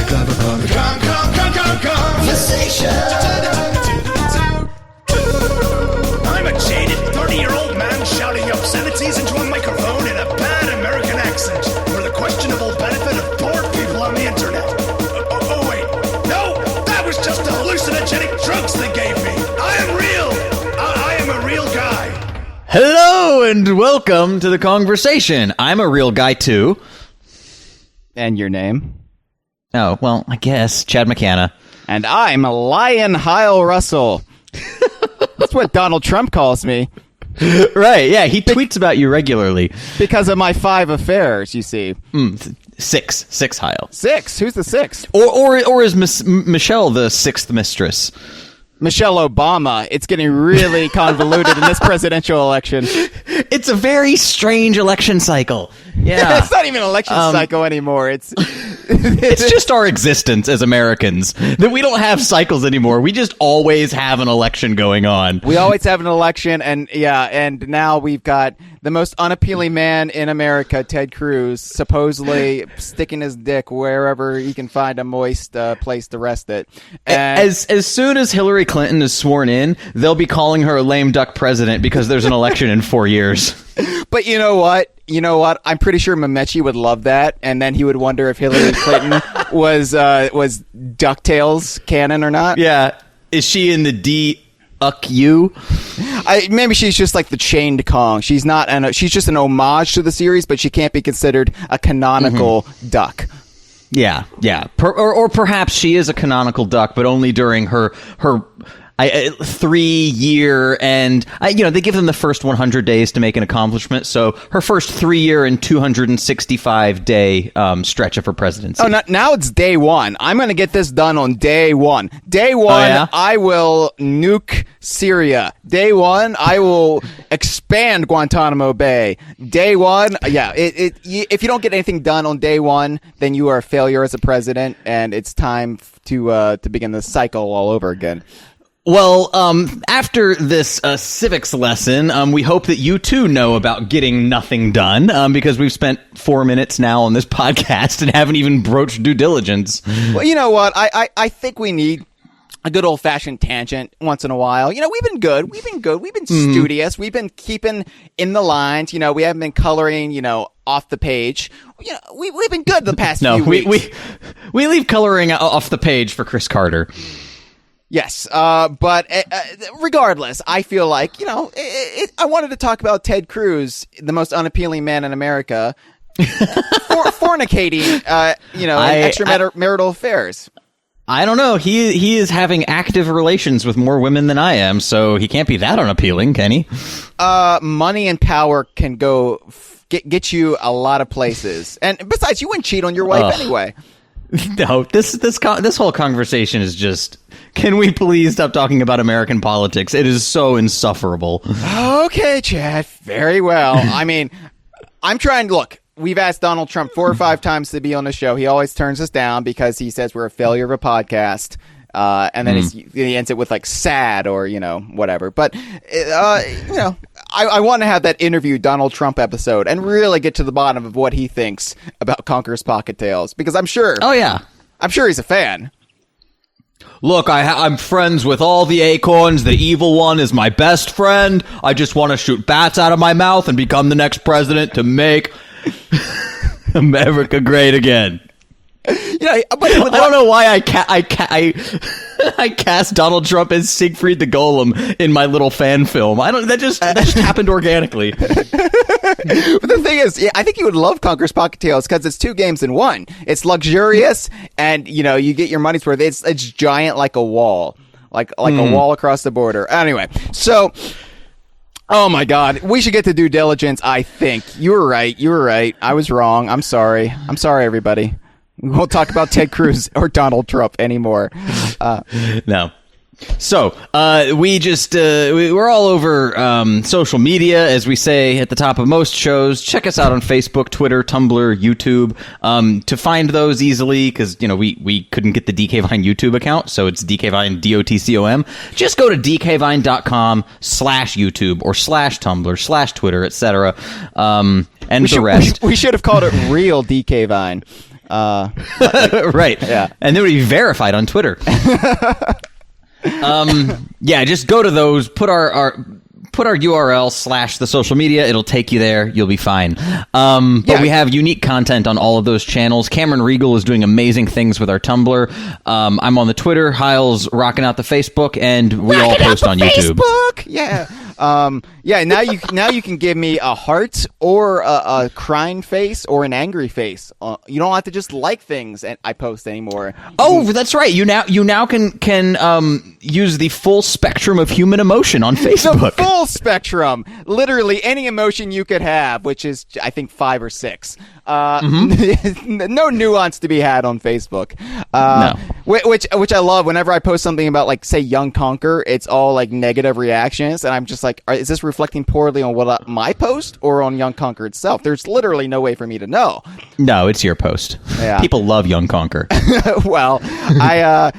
clever Kongversation. I'm a jaded 30-year-old man shouting obscenities into a microphone in a bad American accent for the questionable benefit of poor people on the internet. Oh wait. No! That was just the hallucinogenic drugs they gave me. I am real! I am a real guy. Hello and welcome to the Kongversation. I'm a real guy too. And your name? Oh, well, I guess. Chad McCanna. And I'm Lion Hyle Russell. That's what Donald Trump calls me. Right, yeah, he tweets about you regularly. Because of my 5 affairs, you see. Six, Hyle. 6? Who's the 6th? Or is Michelle the 6th mistress? Michelle Obama. It's getting really convoluted in this presidential election. It's a very strange election cycle. Yeah. It's not even an election cycle anymore. It's just our existence as Americans that we don't have cycles anymore. We just always have an election going on. We always have an election, and now we've got the most unappealing man in America, Ted Cruz, supposedly sticking his dick wherever he can find a moist place to rest it. And as soon as Hillary Clinton is sworn in, they'll be calling her a lame duck president because there's an election in 4 years. But you know what? I'm pretty sure Memechi would love that, and then he would wonder if Hillary Clinton was DuckTales canon or not. Yeah. Is she in the D-Uck-U? Maybe she's just like the chained Kong. She's not. She's just an homage to the series, but she can't be considered a canonical duck. Yeah. Or perhaps she is a canonical duck, but only during her 3-year and they give them the first 100 days to make an accomplishment. So her first 3-year and 265-day stretch of her presidency. Oh, now it's day one. I'm going to get this done on day one. Day one, oh, yeah? I will nuke Syria. Day one, I will expand Guantanamo Bay. Day one, if you don't get anything done on day one, then you are a failure as a president, and it's time to begin the cycle all over again. Well, after this civics lesson, we hope that you too know about getting nothing done, because we've spent 4 minutes now on this podcast and haven't even broached due diligence. Well, you know what? I think we need a good old-fashioned tangent once in a while. We've been good. We've been studious. We've been keeping in the lines. We haven't been coloring, off the page. We've been good the past few weeks. We leave coloring off the page for Chris Carter. Yes, but regardless, I feel like, I wanted to talk about Ted Cruz, the most unappealing man in America, fornicating, extramarital affairs. I don't know. He is having active relations with more women than I am, so he can't be that unappealing, can he? Money and power can go get you a lot of places. And besides, you wouldn't cheat on your wife anyway. No, this whole conversation is just... Can we please stop talking about American politics? It is so insufferable. Okay, Chad. Very well. I mean, I'm trying to... Look, we've asked Donald Trump 4 or 5 times to be on the show. He always turns us down because he says we're a failure of a podcast. And then he ends it with, sad or, whatever. But, I want to have that interview Donald Trump episode and really get to the bottom of what he thinks about Conker's Pocket Tales. Because I'm sure... Oh, yeah. I'm sure he's a fan. Look, I'm friends with all the acorns. The evil one is my best friend. I just want to shoot bats out of my mouth and become the next president to make America great again. I don't know why I cast Donald Trump as Siegfried the Golem in my little fan film. That just happened organically. But the thing is, I think you would love Conker's Pocket Tales because it's 2 games in 1. It's luxurious, and you get your money's worth. It's giant like a wall, like a wall across the border. Anyway, so. Oh my God, we should get to due diligence. I think you were right. I was wrong. I'm sorry, everybody. We won't talk about Ted Cruz or Donald Trump anymore. No. So, we're all over social media, as we say at the top of most shows. Check us out on Facebook, Twitter, Tumblr, YouTube. To find those easily, because, we couldn't get the DK Vine YouTube account, so it's DK Vine, DOTCOM. Just go to dkvine.com/YouTube or /Tumblr/Twitter, etc. And the rest. We should have called it Real DK Vine. Right. Yeah. And they would be verified on Twitter. Yeah, just go to those, put our URL / the social media. It'll take you there. You'll be fine. But we have unique content on all of those channels. Cameron Regal is doing amazing things with our Tumblr. I'm on the Twitter. Hyle's rocking out the Facebook, and we all post on YouTube. Facebook! Yeah. Now you can give me a heart or a crying face or an angry face. You don't have to just like things and I post anymore. Oh, that's right. You now can use the full spectrum of human emotion on Facebook. The full spectrum, literally any emotion you could have, which is I think 5 or 6. No nuance to be had on Facebook. No. Which I love. Whenever I post something about, like, say, Young Conquer, it's all like negative reactions, and I'm just like, is this reflecting poorly on what my post or on Young Conquer itself? There's literally no way for me to know. No, it's your post. Yeah. People love Young Conquer. Well, I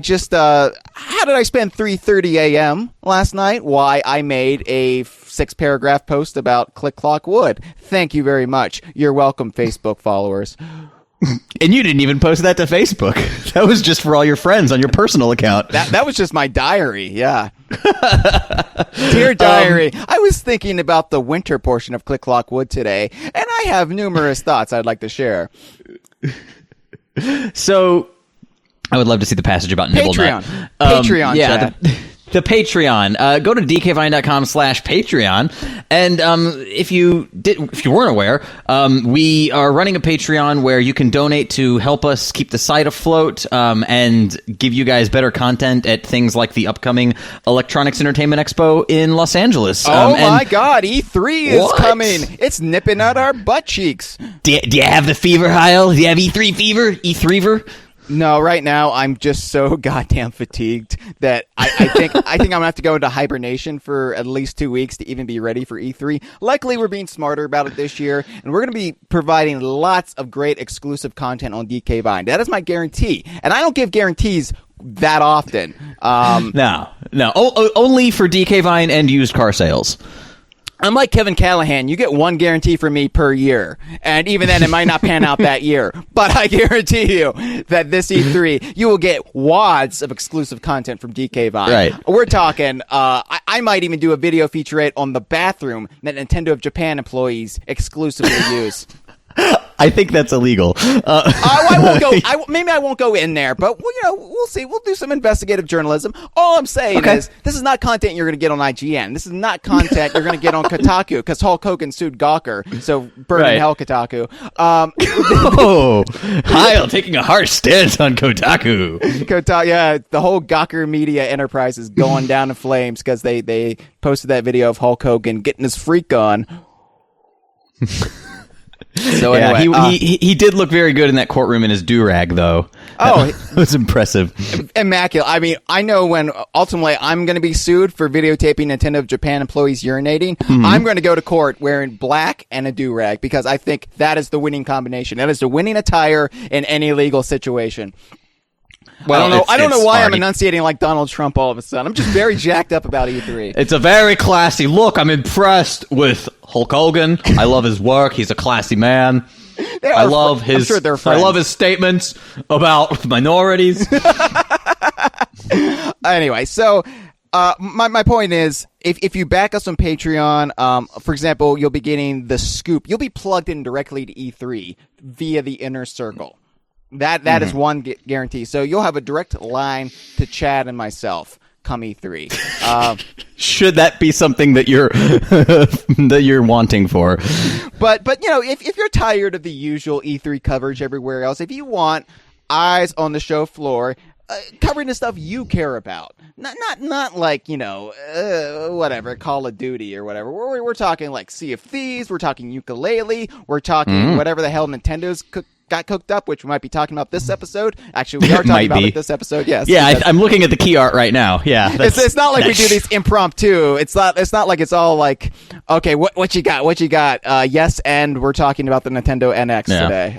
just how did I spend 3:30 a.m. last night? Why, I made a 6-paragraph post about Click Clock Wood. Thank you very much. You're welcome, Facebook followers. And you didn't even post that to Facebook. That was just for all your friends on your personal account. That was just my diary, yeah. Dear diary, I was thinking about the winter portion of Click Clock Wood today, and I have numerous thoughts I'd like to share. So, I would love to see the passage about Nibble-Nut. Patreon, yeah, the Patreon. Go to dkvine.com/Patreon. And if you weren't aware, we are running a Patreon where you can donate to help us keep the site afloat and give you guys better content at things like the upcoming Electronics Entertainment Expo in Los Angeles. My God, E3 is coming. It's nipping at our butt cheeks. Do you have the fever, Hyle? Do you have E3 fever? E3ver? No, right now I'm just so goddamn fatigued that I think I'm gonna have to go into hibernation for at least 2 weeks to even be ready for E3. Luckily, we're being smarter about it this year, and we're gonna be providing lots of great exclusive content on DK Vine. That is my guarantee, and I don't give guarantees that often. No, only for DK Vine and used car sales. I'm like Kevin Callahan. You get one guarantee from me per year. And even then, it might not pan out that year. But I guarantee you that this E3, you will get wads of exclusive content from DK Vine. Right. We're talking, I might even do a video featurette on the bathroom that Nintendo of Japan employees exclusively use. I think that's illegal. I won't go. Maybe I won't go in there, but we'll see. We'll do some investigative journalism. All I'm saying is, this is not content you're going to get on IGN. This is not content you're going to get on Kotaku, because Hulk Hogan sued Gawker. So burn in hell, Kotaku. Hyle taking a harsh stance on Kotaku. Yeah, the whole Gawker Media enterprise is going down in flames because they posted that video of Hulk Hogan getting his freak on. So anyway, he did look very good in that courtroom in his do-rag, though. It was impressive. Immaculate. I mean, I know when ultimately I'm going to be sued for videotaping Nintendo of Japan employees urinating, I'm going to go to court wearing black and a do-rag because I think that is the winning combination. That is the winning attire in any legal situation. Well, I don't know why I'm enunciating like Donald Trump all of a sudden. I'm just very jacked up about E3. It's a very classy look. I'm impressed with Hulk Hogan. I love his work. He's a classy man. I love his statements about minorities. Anyway, so my point is, if you back us on Patreon, for example, you'll be getting the scoop. You'll be plugged in directly to E3 via the Inner Circle. That is one guarantee. So you'll have a direct line to Chad and myself come E3. Should that be something that you're that you're wanting for? But if you're tired of the usual E3 coverage everywhere else, if you want eyes on the show floor, covering the stuff you care about, not like whatever Call of Duty or whatever. We're talking like Sea of Thieves. We're talking ukulele. We're talking whatever the hell Nintendo's got cooked up, which we might be talking about this episode. Actually, we are talking about it this episode. Yes. Yeah, I'm looking at the key art right now. Yeah, it's not like we do these impromptu. It's not like it's all like, okay, what you got? What you got? Yes, and we're talking about the Nintendo NX today.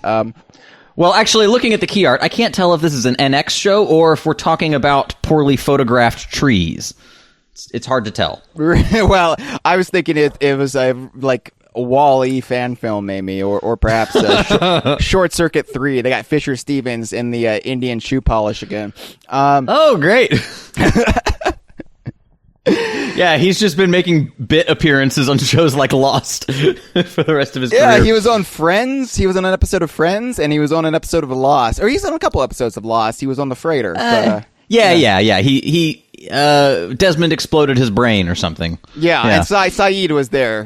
Well, actually, looking at the key art, I can't tell if this is an NX show or if we're talking about poorly photographed trees. It's hard to tell. Well, I was thinking it was like Wall-E fan film, maybe, or perhaps Short Circuit 3. They got Fisher Stevens in the Indian shoe polish again. Oh, great. Yeah, he's just been making bit appearances on shows like Lost for the rest of his career. Yeah, he was on Friends. He was on an episode of Friends, and he was on an episode of Lost. Or he's on a couple episodes of Lost. He was on The Freighter. Yeah. He Desmond exploded his brain or something. Yeah. And Saeed was there,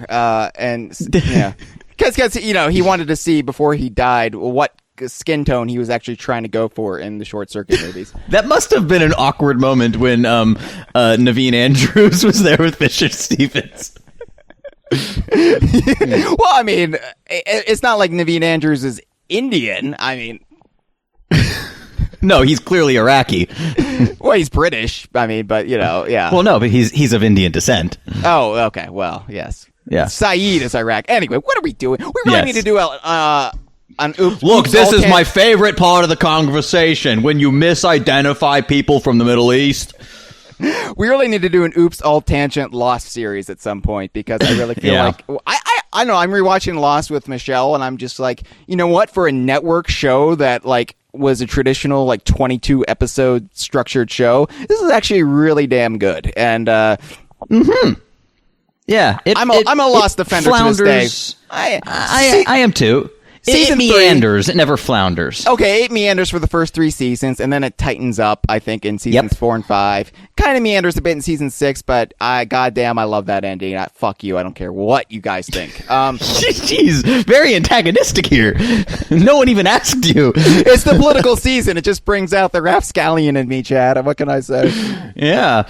because he wanted to see before he died what skin tone he was actually trying to go for in the Short Circuit movies. That must have been an awkward moment when Naveen Andrews was there with Fisher Stevens. Well, I mean, it's not like Naveen Andrews is Indian. I mean, no, he's clearly Iraqi. Well, he's British. I mean, but yeah. Well, no, but he's of Indian descent. Oh, okay. Well, yes. Yeah. Saeed is Iraq. Anyway, what are we doing? We really need to do Look, this is my favorite part of the conversation, when you misidentify people from the Middle East. We really need to do an Oops All Tangent Lost series at some point, because I really feel like I know I'm rewatching Lost with Michelle, and I'm just like, you know what? For a network show that like was a traditional like 22 episode structured show, this is actually really damn good. And yeah, I'm a Lost defender to this day. I am too. It meanders. It never flounders. Okay, it meanders for the first 3 seasons, and then it tightens up, I think, in seasons 4 and 5. Kind of meanders a bit in season 6, but goddamn, I love that ending. Fuck you. I don't care what you guys think. Jeez, very antagonistic here. No one even asked you. It's the political season. It just brings out the rapscallion in me, Chad. What can I say? Yeah.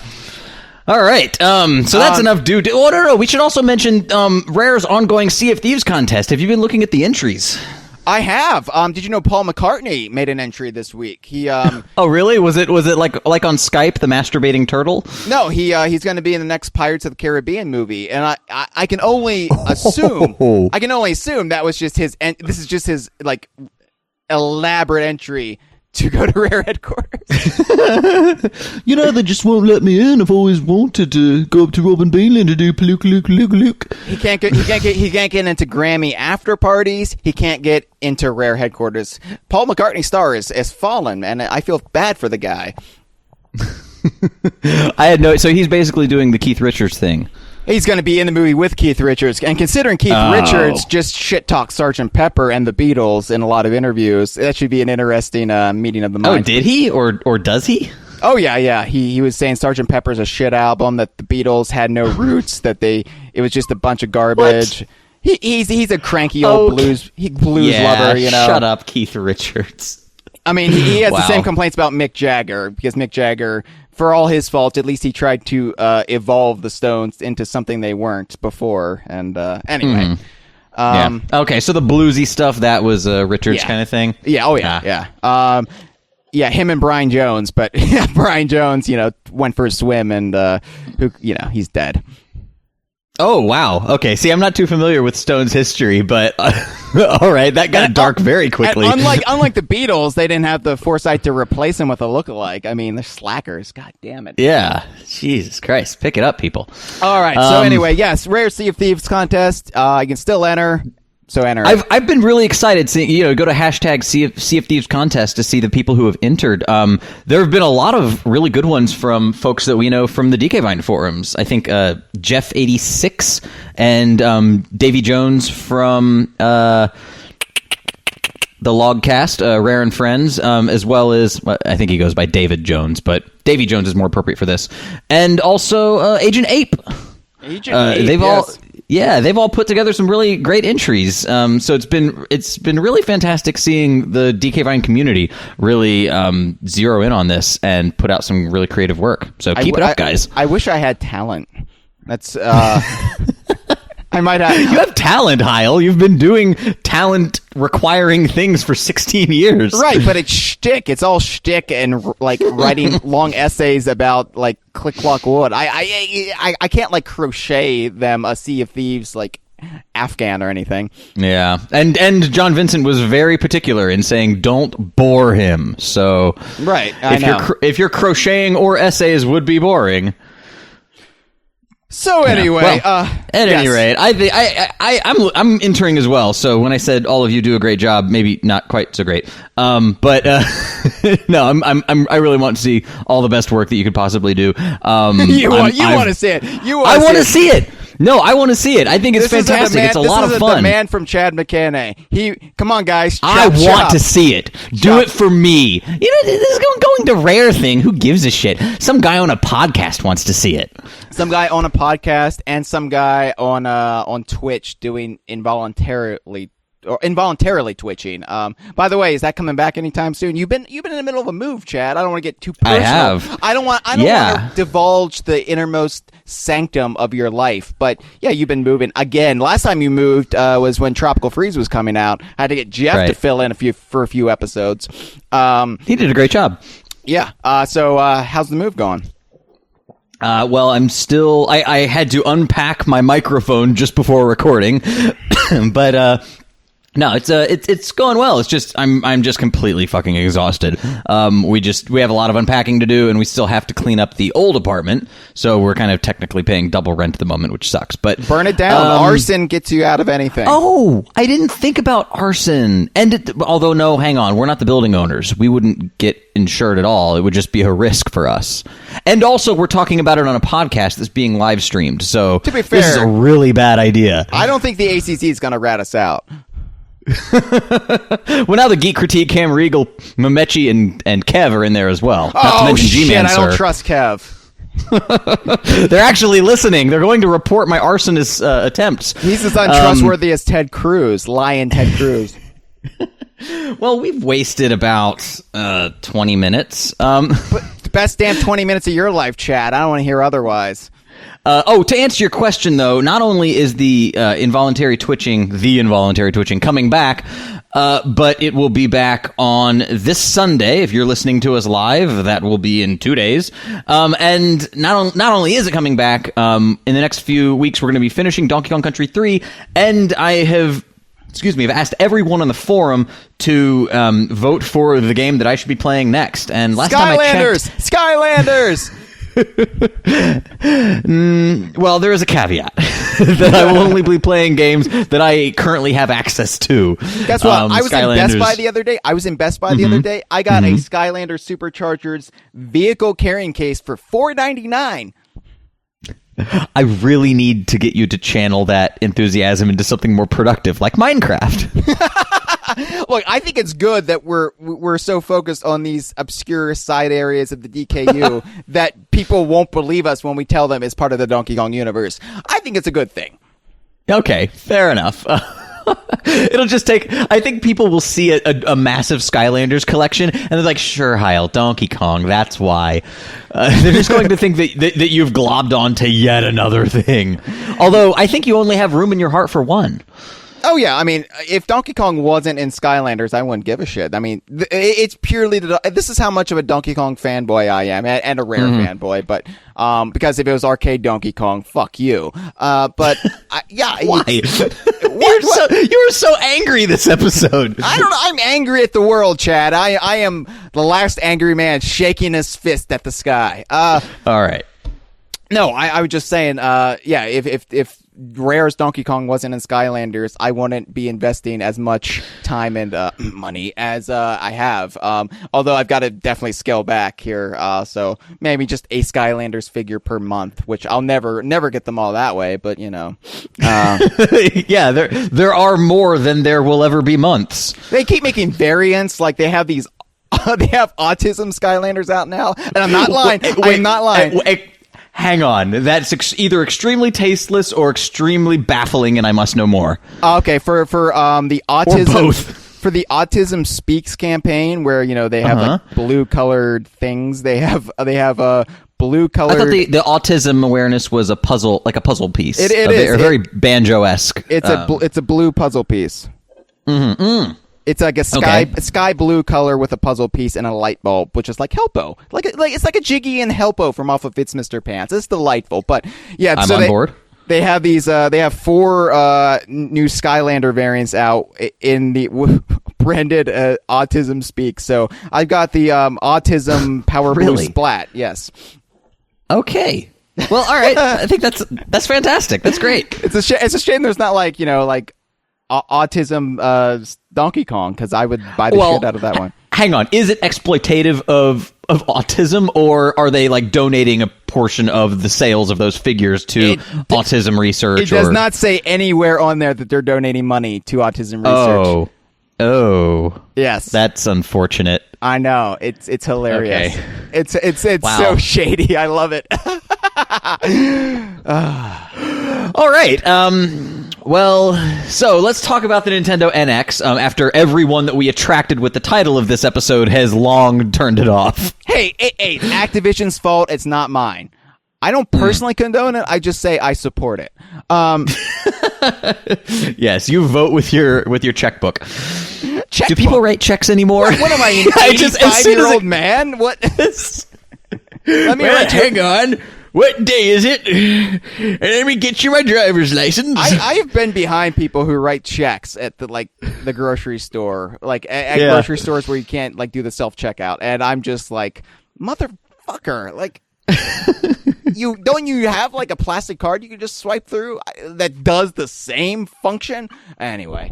All right. So that's enough, dude. Oh, no. We should also mention Rare's ongoing Sea of Thieves contest. Have you been looking at the entries? I have. Did you know Paul McCartney made an entry this week? He Oh, really? Was it like on Skype, the masturbating turtle? No, he's going to be in the next Pirates of the Caribbean movie, and I can only assume that was just his. This is just his like elaborate entry to go to Rare headquarters. They just won't let me in. I've always wanted to go up to Robin Beanland to do Luke. He can't get into Grammy after parties. He can't get into Rare headquarters. Paul McCartney's star is fallen, and I feel bad for the guy. So he's basically doing the Keith Richards thing. He's going to be in the movie with Keith Richards. And considering Keith Richards just shit-talked Sgt. Pepper and the Beatles in a lot of interviews, that should be an interesting meeting of the minds. Oh, did he? Or does he? Oh, yeah. He was saying Sgt. Pepper's a shit album, that the Beatles had no roots, that it was just a bunch of garbage. What? He's a cranky old blues lover, Shut up, Keith Richards. I mean, he has the same complaints about Mick Jagger, because Mick Jagger, for all his fault, at least he tried to evolve the Stones into something they weren't before. And anyway. Okay, so the bluesy stuff, that was Richards kind of thing? Yeah, yeah. Him and Brian Jones, but Brian Jones, went for a swim, and he's dead. Oh, wow. Okay, see, I'm not too familiar with Stone's history, but all right, that got dark very quickly. Unlike the Beatles, they didn't have the foresight to replace him with a lookalike. I mean, they're slackers. God damn it. Yeah. Jesus Christ. Pick it up, people. All right, so anyway, yes, Rare Sea of Thieves contest. You can still enter. So enter. I've been really excited seeing, go to hashtag Sea of Thieves contest to see the people who have entered. There have been a lot of really good ones from folks that we know from the DK Vine forums. I think Jeff86 and Davy Jones from the Logcast, Rare and Friends, as well as I think he goes by David Jones, but Davy Jones is more appropriate for this. And also Agent Ape. They've all put together some really great entries. So it's been really fantastic seeing the DK Vine community really zero in on this and put out some really creative work. So keep it up, guys. I wish I had talent. That's I might have. You have talent, Hyle. You've been doing talent requiring things for 16 years. Right, but it's shtick. It's all shtick and like writing long essays about like click clock wood. I can't like crochet them a Sea of Thieves like Afghan or anything. Yeah, and John Vincent was very particular in saying don't bore him. So right, if you're crocheting or essays would be boring. So anyway, At any yes. rate, I'm entering as well. So when I said all of you do a great job, maybe not quite so great. But no, I really want to see all the best work that you could possibly do. You want to see it. I want to see it. No, I want to see it. I think it's fantastic. It's a lot of fun. The man from Chad McCanna. Come on, guys. I Chop, want chop. to see it. Do it for me. You know, this is going to Rare thing. Who gives a shit? Some guy on a podcast wants to see it. Some guy on a podcast and some guy on Twitch doing involuntarily twitching. By the way, is that coming back anytime soon? You've been in the middle of a move, Chad. I don't want to get too personal. I have. I don't want to divulge the innermost sanctum of your life. But yeah, you've been moving again. Last time you moved was when Tropical Freeze was coming out. I had to get Jeff to fill in for a few episodes. He did a great job. Yeah. So how's the move going? Well, I'm still. I had to unpack my microphone just before recording, but no, it's going well. It's just I'm just completely fucking exhausted. We have a lot of unpacking to do, and we still have to clean up the old apartment. So we're kind of technically paying double rent at the moment, which sucks. But burn it down. Arson gets you out of anything. Oh, I didn't think about arson. Although no, hang on, we're not the building owners. We wouldn't get insured at all. It would just be a risk for us. And also, we're talking about it on a podcast that's being live streamed. So to be fair, this is a really bad idea. I don't think the ACC is going to rat us out. Well, now the Geek Critique, Cam Regal, Mamechi, and Kev are in there as well. Not to mention shit, G-Man, I don't trust Kev. They're actually listening. They're going to report my arsonist attempts. He's as untrustworthy as Ted Cruz, Lion Ted Cruz. Well, we've wasted about 20 minutes. But the best damn 20 minutes of your life, Chad. I don't want to hear otherwise. To answer your question, though, not only is the involuntary twitching coming back, but it will be back on this Sunday. If you're listening to us live, that will be in 2 days. And not only is it coming back, in the next few weeks, we're going to be finishing Donkey Kong Country 3, and I've asked everyone on the forum to vote for the game that I should be playing next. And last time I checked... Skylanders! Well, there is a caveat that I will only be playing games that I currently have access to. Guess what? I was in Best Buy the other day. I got a Skylander Superchargers vehicle carrying case for $4.99. I really need to get you to channel that enthusiasm into something more productive, like Minecraft. Look, I think it's good that we're so focused on these obscure side areas of the DKU that people won't believe us when we tell them it's part of the Donkey Kong universe. I think it's a good thing. Okay, fair enough. It'll just take... I think people will see a massive Skylanders collection, and they're like, sure, Hyle, Donkey Kong, that's why. They're just going to think that you've globbed onto yet another thing. Although, I think you only have room in your heart for one. Oh, yeah. I mean, if Donkey Kong wasn't in Skylanders, I wouldn't give a shit. I mean, it's purely... This is how much of a Donkey Kong fanboy I am, and a Rare fanboy, but... because if it was arcade Donkey Kong, fuck you. But, yeah... Why? You were so angry this episode. I don't know. I'm angry at the world, Chad. I am the last angry man shaking his fist at the sky. All right. No, I was just saying, yeah, if Rare's Donkey Kong wasn't in Skylanders, I wouldn't be investing as much time and money as I have. Although I've got to definitely scale back here. So maybe just a Skylanders figure per month, which I'll never get them all that way. But you know, yeah, there are more than there will ever be months. They keep making variants, like they have these. They have autism Skylanders out now, and I'm not lying. I'm not lying. Hang on, that's either extremely tasteless or extremely baffling, and I must know more. Okay, for the autism, or both. For the Autism Speaks campaign, where you know they have like blue colored things, they have blue colored. I thought the autism awareness was a puzzle, like a puzzle piece. It is very Banjo-esque. It's a blue puzzle piece. Mm-hmm. It's like a sky blue color with a puzzle piece and a light bulb, which is like Helpo. Like it's like a Jiggy and Helpo from off of It's Mr. Pants. It's delightful. But yeah, I'm on board. They have these. They have 4 new Skylander variants out in the branded Autism Speak. So I've got the Autism Power Blue Splat. Yes. Okay. Well, all right. I think that's fantastic. That's great. It's a shame there's not like autism Donkey Kong, because I would buy the shit out of that one. Hang on. Is it exploitative of autism, or are they like donating a portion of the sales of those figures to autism research? It does not say anywhere on there that they're donating money to autism research. Oh. Yes. That's unfortunate. I know. It's hilarious. Okay. It's Wow. so shady. I love it. All right. Well, so let's talk about the Nintendo NX. After everyone that we attracted with the title of this episode has long turned it off. Hey, it's Activision's fault. It's not mine. I don't personally condone it. I just say I support it. Yes, you vote with your checkbook. Checkbook. Do people write checks anymore? What am I, an 85-year-old man? What? Let me write. Hang on. What day is it? Let me get you my driver's license. I've been behind people who write checks at the grocery store, at grocery stores where you can't do the self checkout, and I'm just like, motherfucker, you have a plastic card you can just swipe through that does the same function anyway.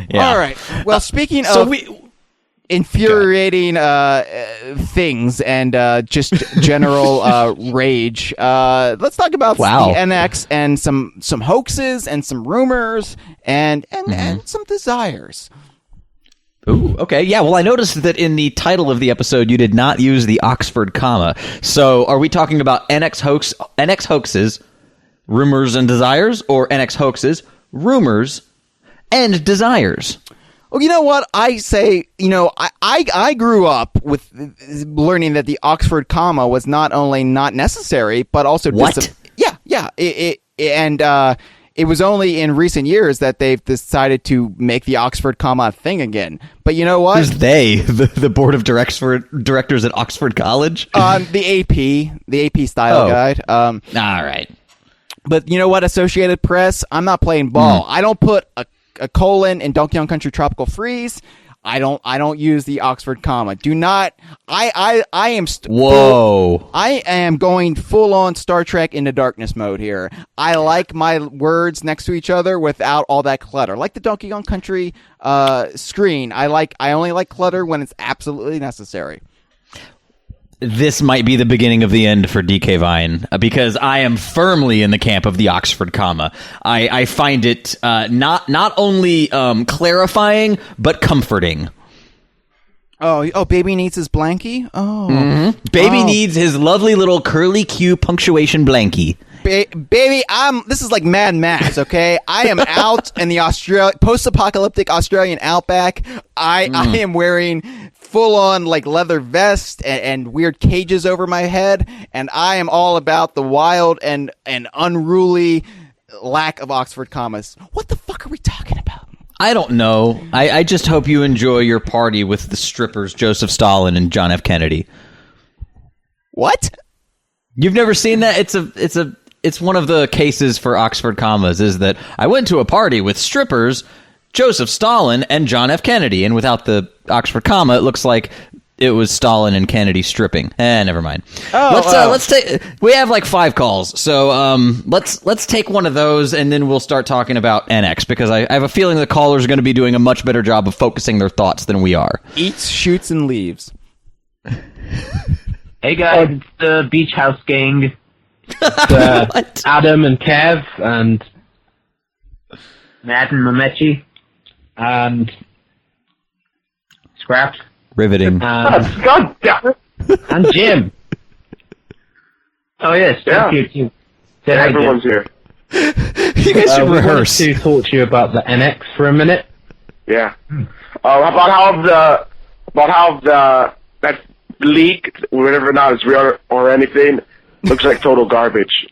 Yeah. All right. Well, speaking of infuriating things and just general rage, let's talk about the NX and some hoaxes and some rumors and some desires. Ooh, okay. Yeah, well, I noticed that in the title of the episode, you did not use the Oxford comma. So are we talking about NX hoaxes, rumors and desires, or NX hoaxes, rumors and desires? Well, you know what? I say, I grew up with learning that the Oxford comma was not only not necessary, but also... What? Yeah. It was only in recent years that they've decided to make the Oxford comma a thing again. But you know what? Who's they? The board of directors at Oxford College? The AP style guide. All right. But you know what, Associated Press? I'm not playing ball. I don't put a colon in Donkey Kong Country Tropical Freeze. I don't use the Oxford comma. Do not. I am. Whoa. I am going full on Star Trek Into Darkness mode here. I like my words next to each other without all that clutter. Like the Donkey Kong Country screen. I only like clutter when it's absolutely necessary. This might be the beginning of the end for DK Vine, because I am firmly in the camp of the Oxford comma. I find it not only clarifying, but comforting. Oh, baby needs his blankie? Oh. Mm-hmm. Baby needs his lovely little curly Q punctuation blankie. Baby, this is like Mad Max, okay? I am out in the post-apocalyptic Australian outback. I am wearing full-on leather vest and weird cages over my head, and I am all about the wild and unruly lack of Oxford commas. What the fuck are we talking about? I don't know. I just hope you enjoy your party with the strippers Joseph Stalin and John F. Kennedy. What? You've never seen that? It's one of the cases for Oxford commas, is that I went to a party with strippers, Joseph Stalin, and John F. Kennedy, and without the Oxford comma, it looks like it was Stalin and Kennedy stripping. Never mind. Let's take. We have 5 calls, so let's take one of those, and then we'll start talking about NX, because I have a feeling the callers are going to be doing a much better job of focusing their thoughts than we are. Eats, shoots, and leaves. Hey guys, it's the Beach House Gang. It's, Adam and Kev and Matt and Mamechi and Scraps. Riveting. God damn it. And Jim. Oh yes, yeah. Here too. Everyone's here. You guys should rehearse. To talk to you about the NX for a minute. Yeah. About how that leak, whether or not it's real or anything, looks like total garbage.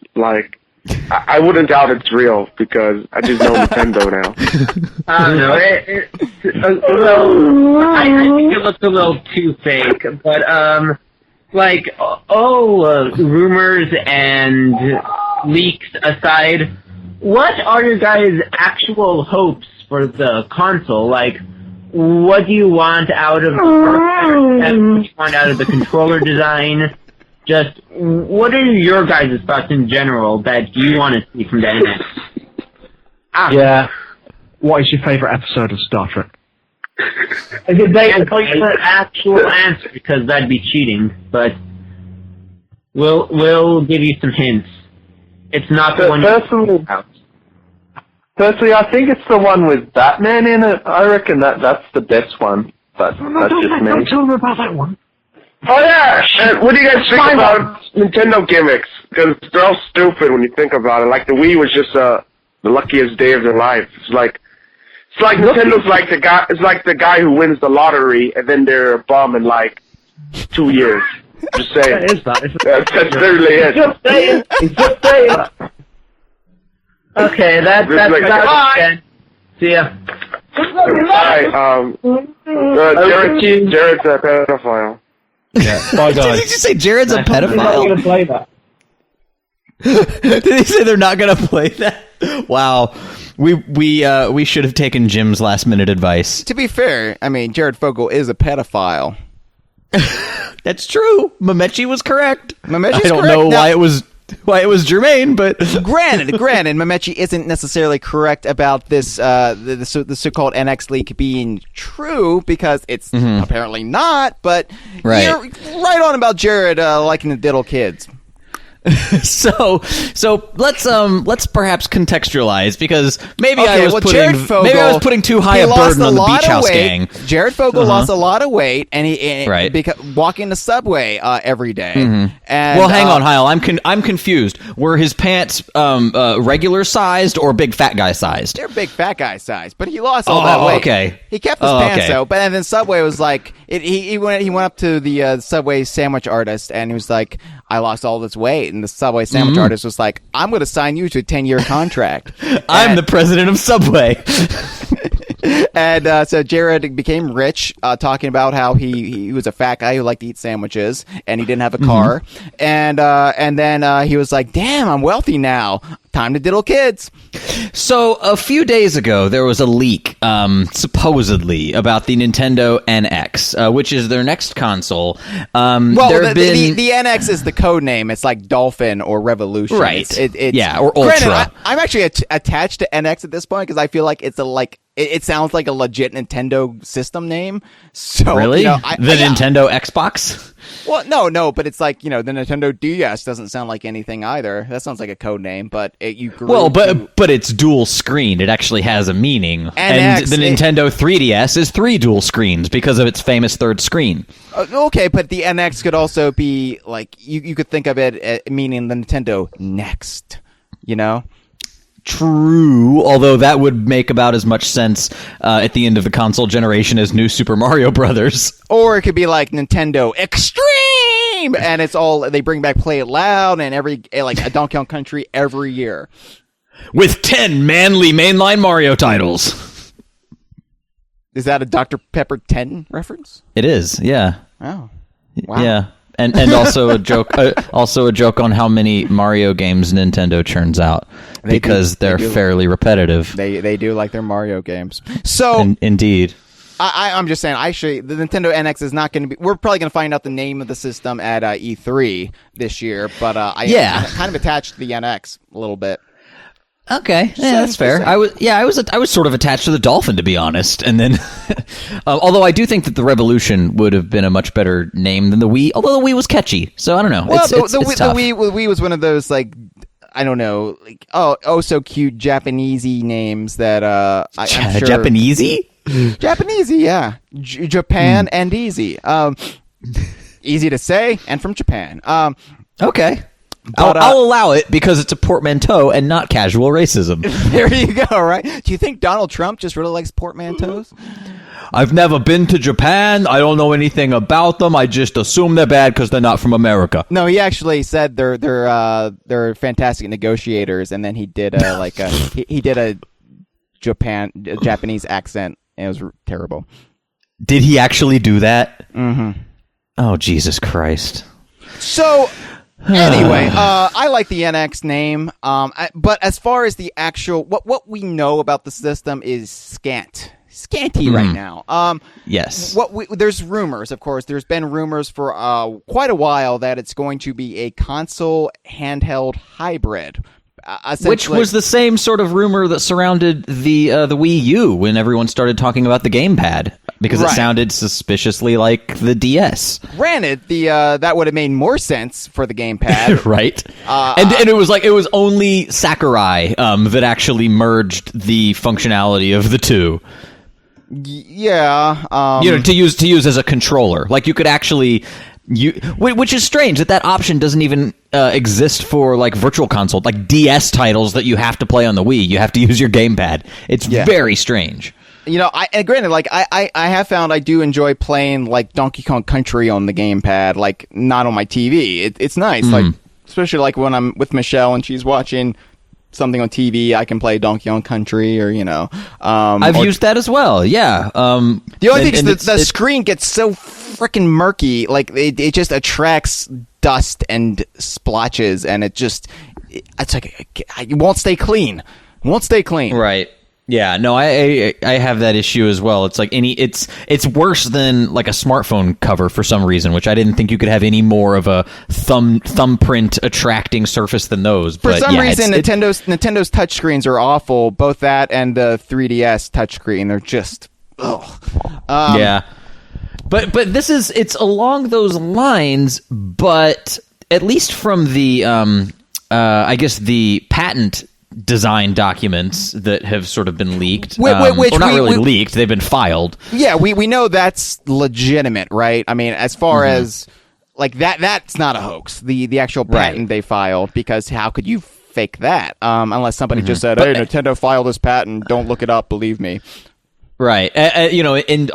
I wouldn't doubt it's real because I just know Nintendo now. I don't know. I think it looks a little too fake, but rumors and leaks aside, what are your guys' actual hopes for the console? What do you want out of the controller design? Just what are your guys' thoughts in general that you want to see from the NX? Yeah. What is your favourite episode of Star Trek? I call you an actual answer because that'd be cheating, but we'll give you some hints. It's not the one Personally, I think it's the one with Batman in it. I reckon that's the best one. But that's just me. Don't tell them about that one. Oh yeah! And what do you guys think about Nintendo gimmicks? Because they're all stupid when you think about it. Like the Wii was just the luckiest day of their life. It's like Nintendo's like the guy. It's like the guy who wins the lottery and then they're a bum in like 2 years. Just saying. That is that. That's literally it. Just saying. Just saying. Okay, that's like, about it. See ya. Hi, Jared's a pedophile. Yeah. Bye, guys. Did you say Jared's a They're not pedophile? going to play that. Did he say they're not going to play that? Wow. We should have taken Jim's last minute advice. To be fair, I mean, Jared Fogle is a pedophile. That's true. Mamechi was correct. Mamechi's I don't correct. know Now- why it was germane, but Granted, Mamechi isn't necessarily correct about this the so-called NX leak being true because it's apparently not. But Right. you're right on about Jared liking to diddle kids. so let's perhaps contextualize because maybe I was putting too high a burden on the Beach House gang. Jared Fogle lost a lot because walking the subway every day. And, Well, hang on, Hyle. I'm confused. Were his pants regular sized or big fat guy sized? They're big fat guy size, but he lost all that weight. Okay. He kept his pants though, but then Subway was like, he went up to the Subway sandwich artist and he was like, I lost all this weight, and the Subway sandwich artist was like, I'm going to sign you to a 10-year contract. I'm the president of Subway. And so Jared became rich, talking about how he was a fat guy who liked to eat sandwiches, and he didn't have a car. And then he was like, damn, I'm wealthy now. Time to diddle kids. So a few days ago, there was a leak, supposedly, about the Nintendo NX, which is their next console. Well, the NX is the code name. It's like Dolphin or Revolution. Right. It's, or Ultra. Granted, I'm actually attached to NX at this point because I feel like it's it sounds like a legit Nintendo system name. So Really? the Nintendo Xbox? Well, no, but it's like, the Nintendo DS doesn't sound like anything either. That sounds like a code name, but but it's dual screen. It actually has a meaning. And the Nintendo 3DS is 3 dual screens because of its famous third screen. Okay, but the NX could also be like you could think of it meaning the Nintendo Next, True, although that would make about as much sense at the end of the console generation as New Super Mario Brothers. Or it could be like Nintendo Extreme, and it's all they bring back Play It Loud and like a Donkey Kong Country every year with 10 manly mainline Mario titles. Is that a Dr. Pepper 10 reference? It is, yeah. Oh, wow. Yeah. And also a joke on how many Mario games Nintendo churns out because they're fairly repetitive. They do like their Mario games. So indeed, I'm just saying. Actually, the Nintendo NX is not going to be. We're probably going to find out the name of the system at E3 this year. But I'm kind of attached to the NX a little bit. Okay, yeah, that's fair. I was sort of attached to the Dolphin, to be honest, and then, although I do think that the Revolution would have been a much better name than the Wii. Although the Wii was catchy, so I don't know. Well, it's the tough. Wii was one of those like I don't know, like so cute Japanesey names that I'm sure Japanesey, yeah, Japan and easy, easy to say and from Japan. Okay. But, I'll allow it because it's a portmanteau and not casual racism. There you go, right? Do you think Donald Trump just really likes portmanteaus? I've never been to Japan. I don't know anything about them. I just assume they're bad because they're not from America. No, he actually said they're fantastic negotiators, and then he did he did a Japanese accent, and it was terrible. Did he actually do that? Mm-hmm. Oh, Jesus Christ. So... Anyway, I like the NX name, but as far as the actual what we know about the system is scant. scanty right now. Yes. There's rumors, of course. There's been rumors for quite a while that it's going to be a console handheld hybrid. Which was the same sort of rumor that surrounded the Wii U when everyone started talking about the gamepad, because it sounded suspiciously like the DS. Granted, that would have made more sense for the gamepad, right? And it was only Sakurai that actually merged the functionality of the two. Yeah, to use as a controller. Like you could actually. Which is strange that option doesn't even exist for like virtual console, like DS titles that you have to play on the Wii. You have to use your gamepad. It's very strange. And granted, like I have found I do enjoy playing like Donkey Kong Country on the gamepad, like not on my TV. It's nice, like especially like when I'm with Michelle and she's watching something on TV, I can play Donkey Kong Country, or I've used that as well. Yeah. The only thing is the screen gets so freaking murky, like it just attracts dust and splotches, and it's like it won't stay clean. Right. Yeah, no, I have that issue as well. It's like it's worse than like a smartphone cover for some reason, which I didn't think you could have any more of a thumbprint attracting surface than those. For some reason, Nintendo's touchscreens are awful. Both that and the 3DS touchscreen, they're just yeah. But it's along those lines, but at least from the I guess the patent design documents that have sort of been leaked, or not really leaked, they've been filed. Yeah, we know that's legitimate, right? I mean, as far as like that's not a hoax. The actual patent they filed, because how could you fake that unless somebody just said, "Hey, Nintendo filed this patent. Don't look it up. Believe me." Right. In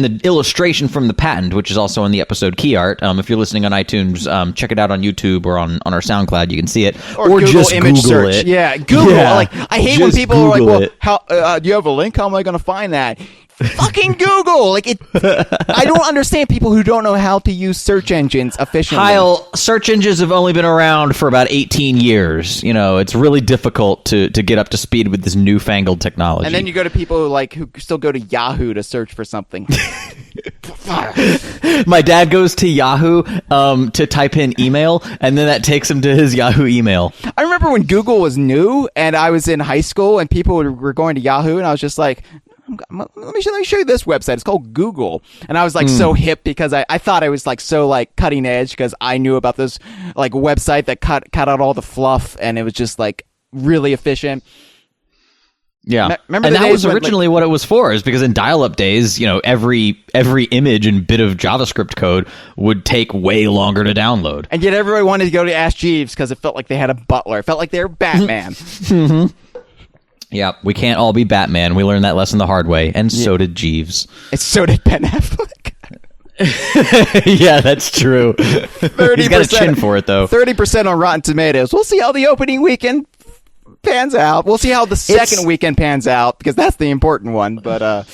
the illustration from the patent, which is also in the episode key art. If you're listening on iTunes, check it out on YouTube or on our SoundCloud. You can see it, or Google just image Google search. it. Yeah, Google. Yeah, like I hate when people are like, "Well, how do you have a link? How am I going to find that?" Fucking Google. Like it. I don't understand people who don't know how to use search engines efficiently. Hyle, search engines have only been around for about 18 years. It's really difficult to get up to speed with this newfangled technology. And then you go to people who still go to Yahoo to search for something. My dad goes to Yahoo to type in email, and then that takes him to his Yahoo email. I remember when Google was new, and I was in high school, and people were going to Yahoo, and I was just like, let me show you this website. It's called Google. And I was like so hip because I thought I was like so like cutting edge because I knew about this like website that cut out all the fluff, and it was just like really efficient. Yeah, remember and the that days was originally what it was for, is because in dial-up days, every image and bit of JavaScript code would take way longer to download. And yet everybody wanted to go to Ask Jeeves because it felt like they had a butler. It felt like they were Batman. Yeah, we can't all be Batman. We learned that lesson the hard way, and so did Jeeves. And so did Ben Affleck. Yeah, that's true. 30%, he's got a chin for it, though. 30% on Rotten Tomatoes. We'll see how the opening weekend pans out. We'll see how the second weekend pans out, because that's the important one. But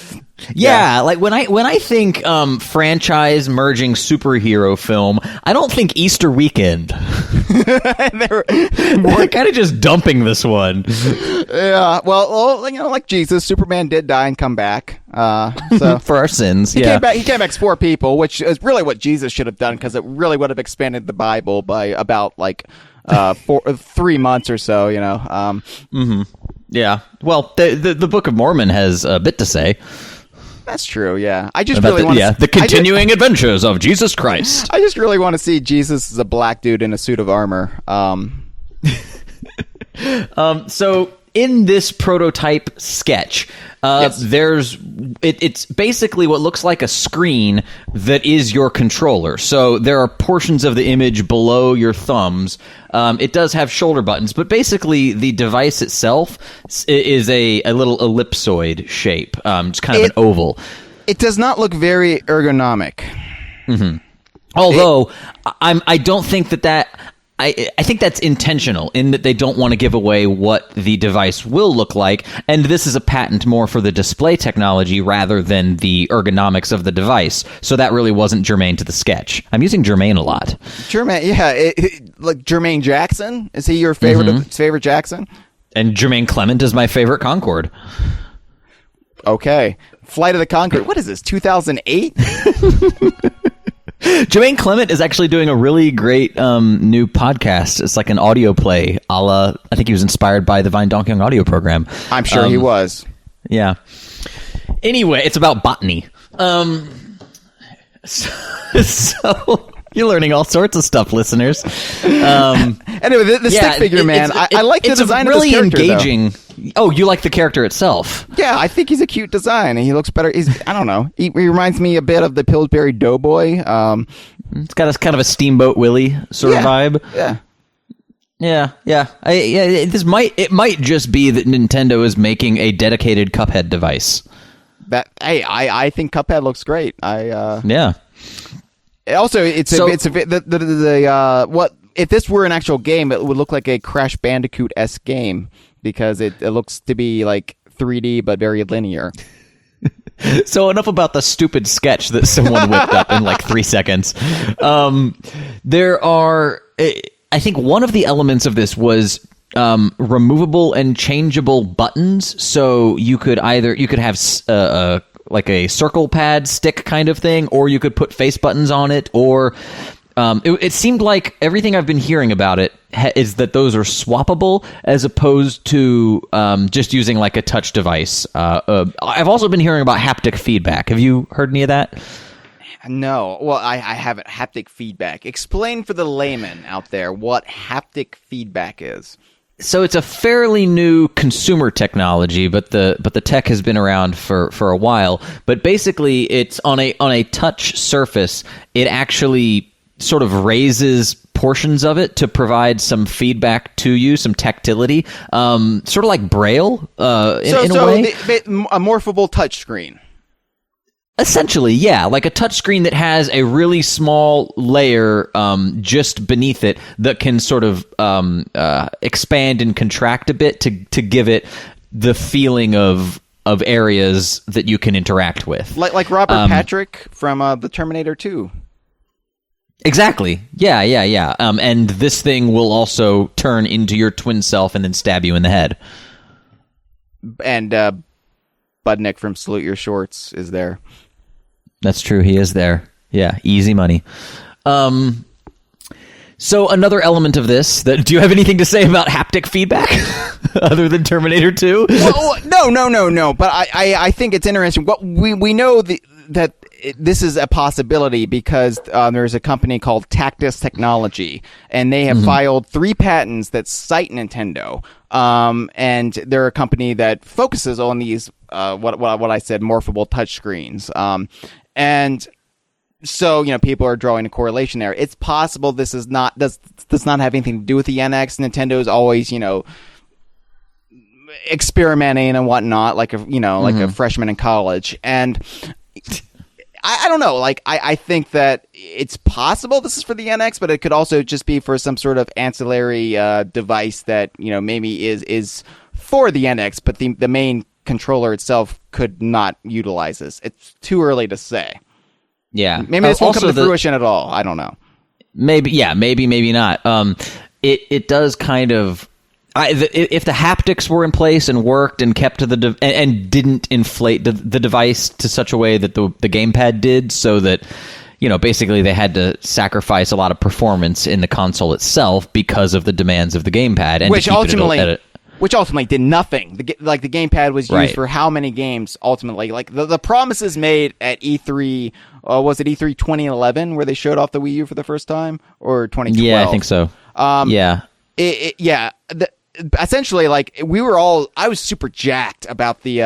yeah, like when I think franchise merging superhero film, I don't think Easter weekend. We're kind of just dumping this one. Yeah, well, like Jesus, Superman did die and come back. So for our sins, he came back as 4 people, which is really what Jesus should have done, because it really would have expanded the Bible by about 3 months or so. Yeah. Well, the Book of Mormon has a bit to say. That's true, yeah. I just about really want the continuing adventures of Jesus Christ. I just really want to see Jesus as a black dude in a suit of armor. So in this prototype sketch, it's basically what looks like a screen that is your controller. So there are portions of the image below your thumbs. It does have shoulder buttons, but basically the device itself is a little ellipsoid shape, just kind of an oval. It does not look very ergonomic. Mm-hmm. Although I don't think that. I think that's intentional, in that they don't want to give away what the device will look like, and this is a patent more for the display technology rather than the ergonomics of the device, so that really wasn't germane to the sketch. I'm using germane a lot. Germane, yeah. Like Jermaine Jackson? Is he your favorite favorite Jackson? And Jermaine Clement is my favorite Concorde. Okay. Flight of the Conchords. What is this, 2008? Jermaine Clement is actually doing a really great new podcast. It's like an audio play, a la, I think he was inspired by the Vine Donkey Kong audio program. I'm sure he was. Yeah. Anyway, it's about botany. So you're learning all sorts of stuff, listeners. Anyway, the stick figure man, I like the design of this character, engaging. Oh, you like the character itself? Yeah, I think he's a cute design. He looks better. I don't know. He reminds me a bit of the Pillsbury Doughboy. It's got a kind of a Steamboat Willie sort of vibe. Yeah. It might just be that Nintendo is making a dedicated Cuphead device. I think Cuphead looks great. Yeah. Also, if this were an actual game, it would look like a Crash Bandicoot-esque game because it looks to be like 3D but very linear. So enough about the stupid sketch that someone whipped up in like 3 seconds. There are, I think one of the elements of this was removable and changeable buttons. So you could have like a circle pad stick kind of thing, or you could put face buttons on it, or it seemed like everything I've been hearing about it is that those are swappable as opposed to just using like a touch device. I've also been hearing about haptic feedback. Have you heard any of that? No. Well, I haven't. Haptic feedback. Explain for the layman out there what haptic feedback is. So it's a fairly new consumer technology, but the tech has been around for a while. But basically, it's on a touch surface. It actually sort of raises portions of it to provide some feedback to you, some tactility, sort of like Braille in a way. A morphable touchscreen. Essentially, yeah, like a touchscreen that has a really small layer just beneath it that can sort of expand and contract a bit to give it the feeling of areas that you can interact with. Like Robert Patrick from the Terminator 2. Exactly. Yeah. And this thing will also turn into your twin self and then stab you in the head. And Budnick from Salute Your Shorts is there. That's true. He is there. Yeah, easy money. So another element of this, do you have anything to say about haptic feedback other than Terminator 2? Well, no. But I think it's interesting. What we know that this is a possibility because there's a company called Tactus Technology, and they have filed 3 patents that cite Nintendo. And they're a company that focuses on these what I said, morphable touchscreens. And so, people are drawing a correlation there. It's possible this does not have anything to do with the NX. Nintendo is always, experimenting and whatnot, like a freshman in college. And I don't know. Like, I think that it's possible this is for the NX, but it could also just be for some sort of ancillary device that maybe is for the NX, but the main controller itself could not utilize this. It's too early to say. Yeah, maybe this won't come to fruition at all. I don't know. Maybe not. It does kind of. If the haptics were in place and worked and kept to the and didn't inflate the device to such a way that the gamepad did, so that basically they had to sacrifice a lot of performance in the console itself because of the demands of the gamepad, and which ultimately did nothing. The gamepad was used for how many games ultimately? Like the promises made at E3, was it E3 2011 where they showed off the Wii U for the first time, or 2012? Yeah, I think so. Essentially, like I was super jacked about the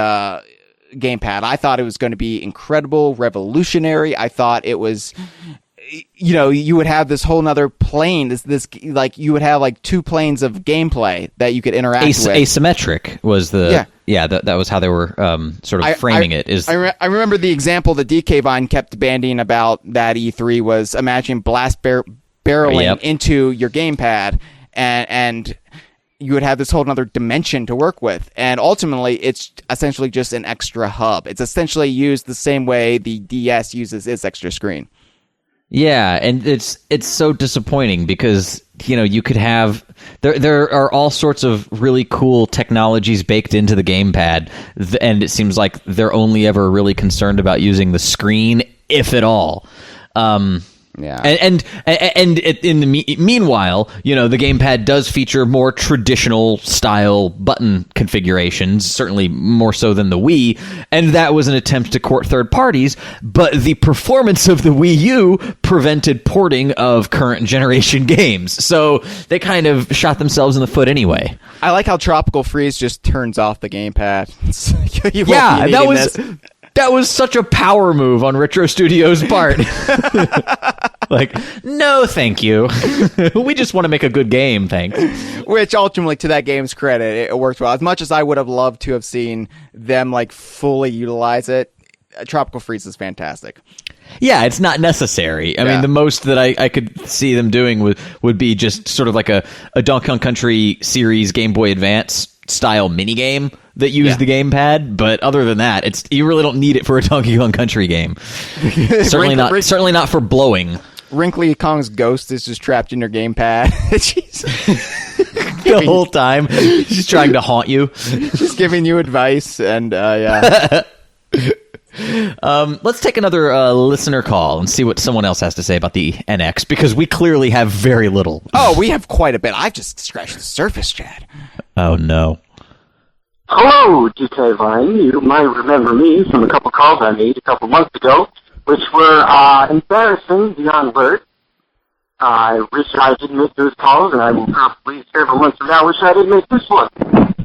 gamepad. I thought it was going to be incredible, revolutionary. I thought it was. You would have this whole nother plane. This like you would have like 2 planes of gameplay that you could interact with. Asymmetric was the that was how they were sort of framing it. I remember the example that DK Vine kept bandying about that E3 was imagine blast barreling into your gamepad and you would have this whole other dimension to work with. And ultimately, it's essentially just an extra hub. It's essentially used the same way the DS uses its extra screen. Yeah, and it's so disappointing because you could have there are all sorts of really cool technologies baked into the gamepad, and it seems like they're only ever really concerned about using the screen, if at all. Yeah, and in the meanwhile, the gamepad does feature more traditional style button configurations, certainly more so than the Wii, and that was an attempt to court third parties. But the performance of the Wii U prevented porting of current generation games, so they kind of shot themselves in the foot anyway. I like how Tropical Freeze just turns off the gamepad. Yeah, that was such a power move on Retro Studios' part. Like, no, thank you. We just want to make a good game, thanks. Which ultimately, to that game's credit, it worked well. As much as I would have loved to have seen them fully utilize it, Tropical Freeze is fantastic. Yeah, it's not necessary. I mean, the most that I could see them doing would be just sort of like a Donkey Kong Country series Game Boy Advance style minigame that used the gamepad, but other than that, you really don't need it for a Donkey Kong Country game. Certainly not for blowing. Wrinkly Kong's ghost is just trapped in your gamepad. The whole time, she's trying to haunt you. She's giving you advice, and yeah. Let's take another listener call and see what someone else has to say about the NX, because we clearly have very little. Oh, we have quite a bit. I've just scratched the surface, Chad. Oh, no. Hello, DK Vine. You might remember me from a couple calls I made a couple months ago, which were embarrassing beyond words. I wish I didn't make those calls, and I will probably several months from now wish I didn't make this one.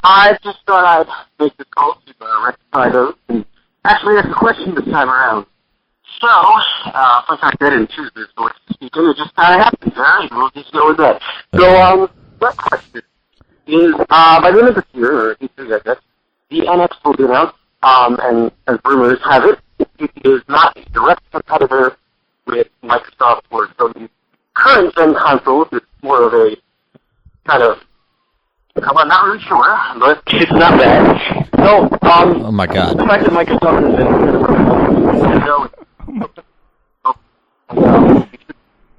I just thought I'd make this call to rectify those and actually ask a question this time around. So, since I didn't choose this voice to speak in, it just kind of happened. All right, we'll just go with that. So, that question is, by the end of this year, or Q3, I guess, the NX will be announced, and as rumors have it, it is not a direct competitor with Microsoft or Sony's current gen consoles. It's more of a kind of, I'm not really sure, but it's not bad. So, oh my God. The fact that Microsoft has been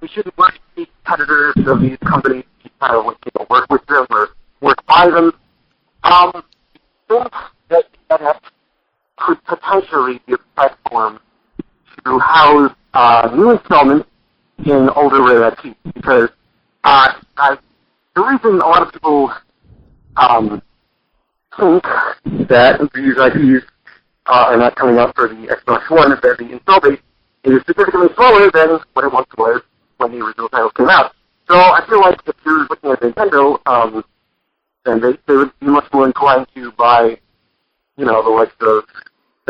we shouldn't work to be competitors of these companies. We kind of work with them or work by them. I think that NX could potentially be a platform to house new installments in older rare IPs, because the reason a lot of people think that these IPs are not coming out for the Xbox One is that the install base is significantly smaller than what it once was when the original titles came out. So I feel like if you're looking at Nintendo, then they would be much more inclined to buy, the likes of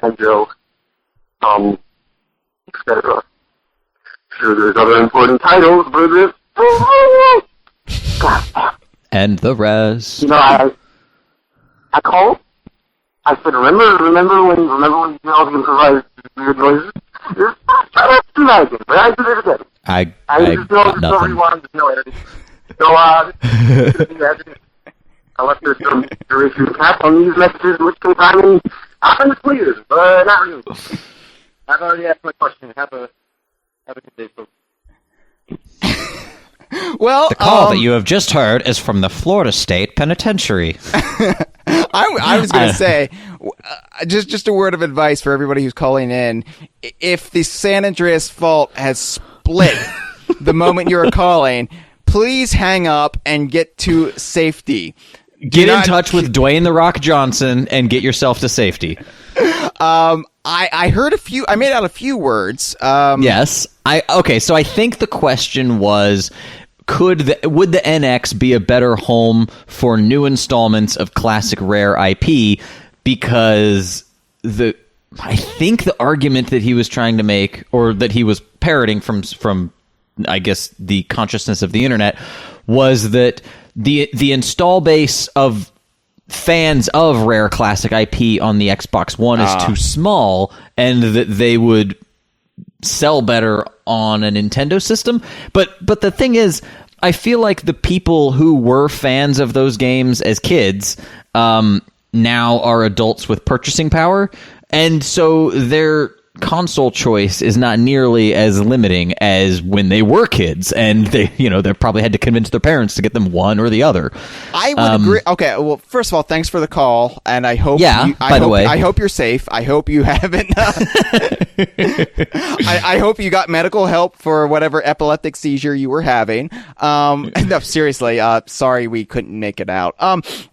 Banjo, etc. Sure, there's other important titles, but and the rest. I called. I said, remember when you all improvised weird noises? Try not to do that again, but I did it again. I just know got nothing. There's no editing. So, unless there's some duration cap on these messages, in which case I'm pleased, but not really. I've already asked my question. Have a good day, folks. Well, the call that you have just heard is from the Florida State Penitentiary. I was going to say, just a word of advice for everybody who's calling in. If the San Andreas fault has split the moment you're calling, please hang up and get to safety. Get in touch with Dwayne "The Rock" Johnson and get yourself to safety. I heard a few. I made out a few words. Yes. So I think the question was, would the NX be a better home for new installments of classic rare IP? Because I think the argument that he was trying to make, or that he was parroting from I guess the consciousness of the internet, was that the install base of fans of rare classic IP on the Xbox One is too small, and that they would sell better on a Nintendo system. But the thing is, I feel like the people who were fans of those games as kids now are adults with purchasing power, and so they're console choice is not nearly as limiting as when they were kids, and they probably had to convince their parents to get them one or the other. I would agree. Okay, well, first of all, thanks for the call, and I hope. I hope you're safe. I hope you haven't. I hope you got medical help for whatever epileptic seizure you were having. No, seriously. Sorry, we couldn't make it out.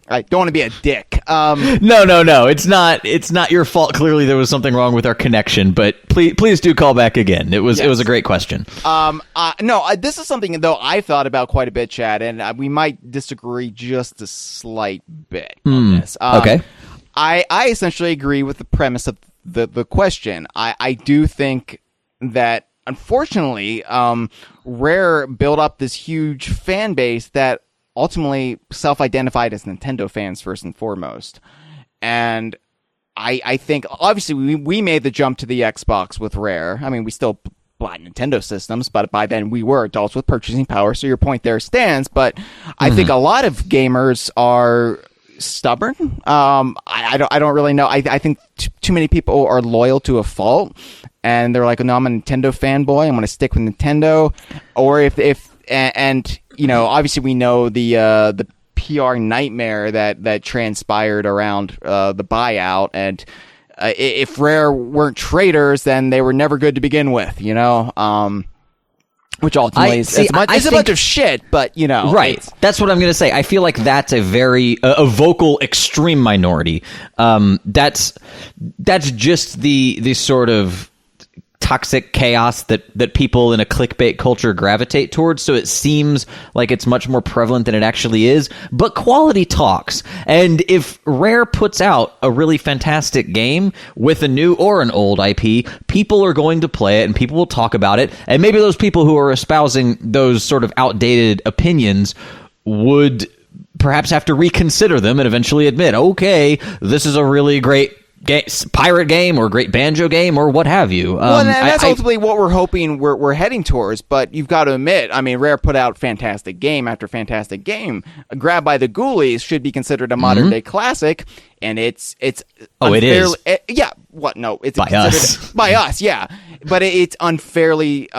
I don't want to be a dick. No. It's not your fault. Clearly, there was something wrong with our connection. But please do call back again. It was a great question. This is something though I've thought about quite a bit, Chad, and we might disagree just a slight bit on this. Okay. I essentially agree with the premise of the question. I do think that unfortunately, Rare built up this huge fan base that ultimately self-identified as Nintendo fans first and foremost. And I think, obviously, we made the jump to the Xbox with Rare. I mean, we still bought Nintendo systems, but by then we were adults with purchasing power, so your point there stands. But I think a lot of gamers are stubborn. I don't really know. I think too many people are loyal to a fault, and they're like, no, I'm a Nintendo fanboy, I'm going to stick with Nintendo. Or and obviously we know the PR nightmare that transpired around the buyout, and if Rare weren't traitors, then they were never good to begin with, which ultimately is a bunch of shit, but right. That's what I'm going to say. I feel like that's a very a vocal extreme minority. That's just the sort of toxic chaos that people in a clickbait culture gravitate towards, so it seems like it's much more prevalent than it actually is, but quality talks. And if Rare puts out a really fantastic game with a new or an old IP, people are going to play it and people will talk about it, and maybe those people who are espousing those sort of outdated opinions would perhaps have to reconsider them and eventually admit, okay, this is a really great pirate game or great banjo game or what have you. And that's ultimately what we're hoping we're heading towards. But you've got to admit, I mean, Rare put out fantastic game after fantastic game. Grab by the Ghoulies should be considered a modern day classic, and it's it is. What? No, it's by us. By us, yeah. But it's unfairly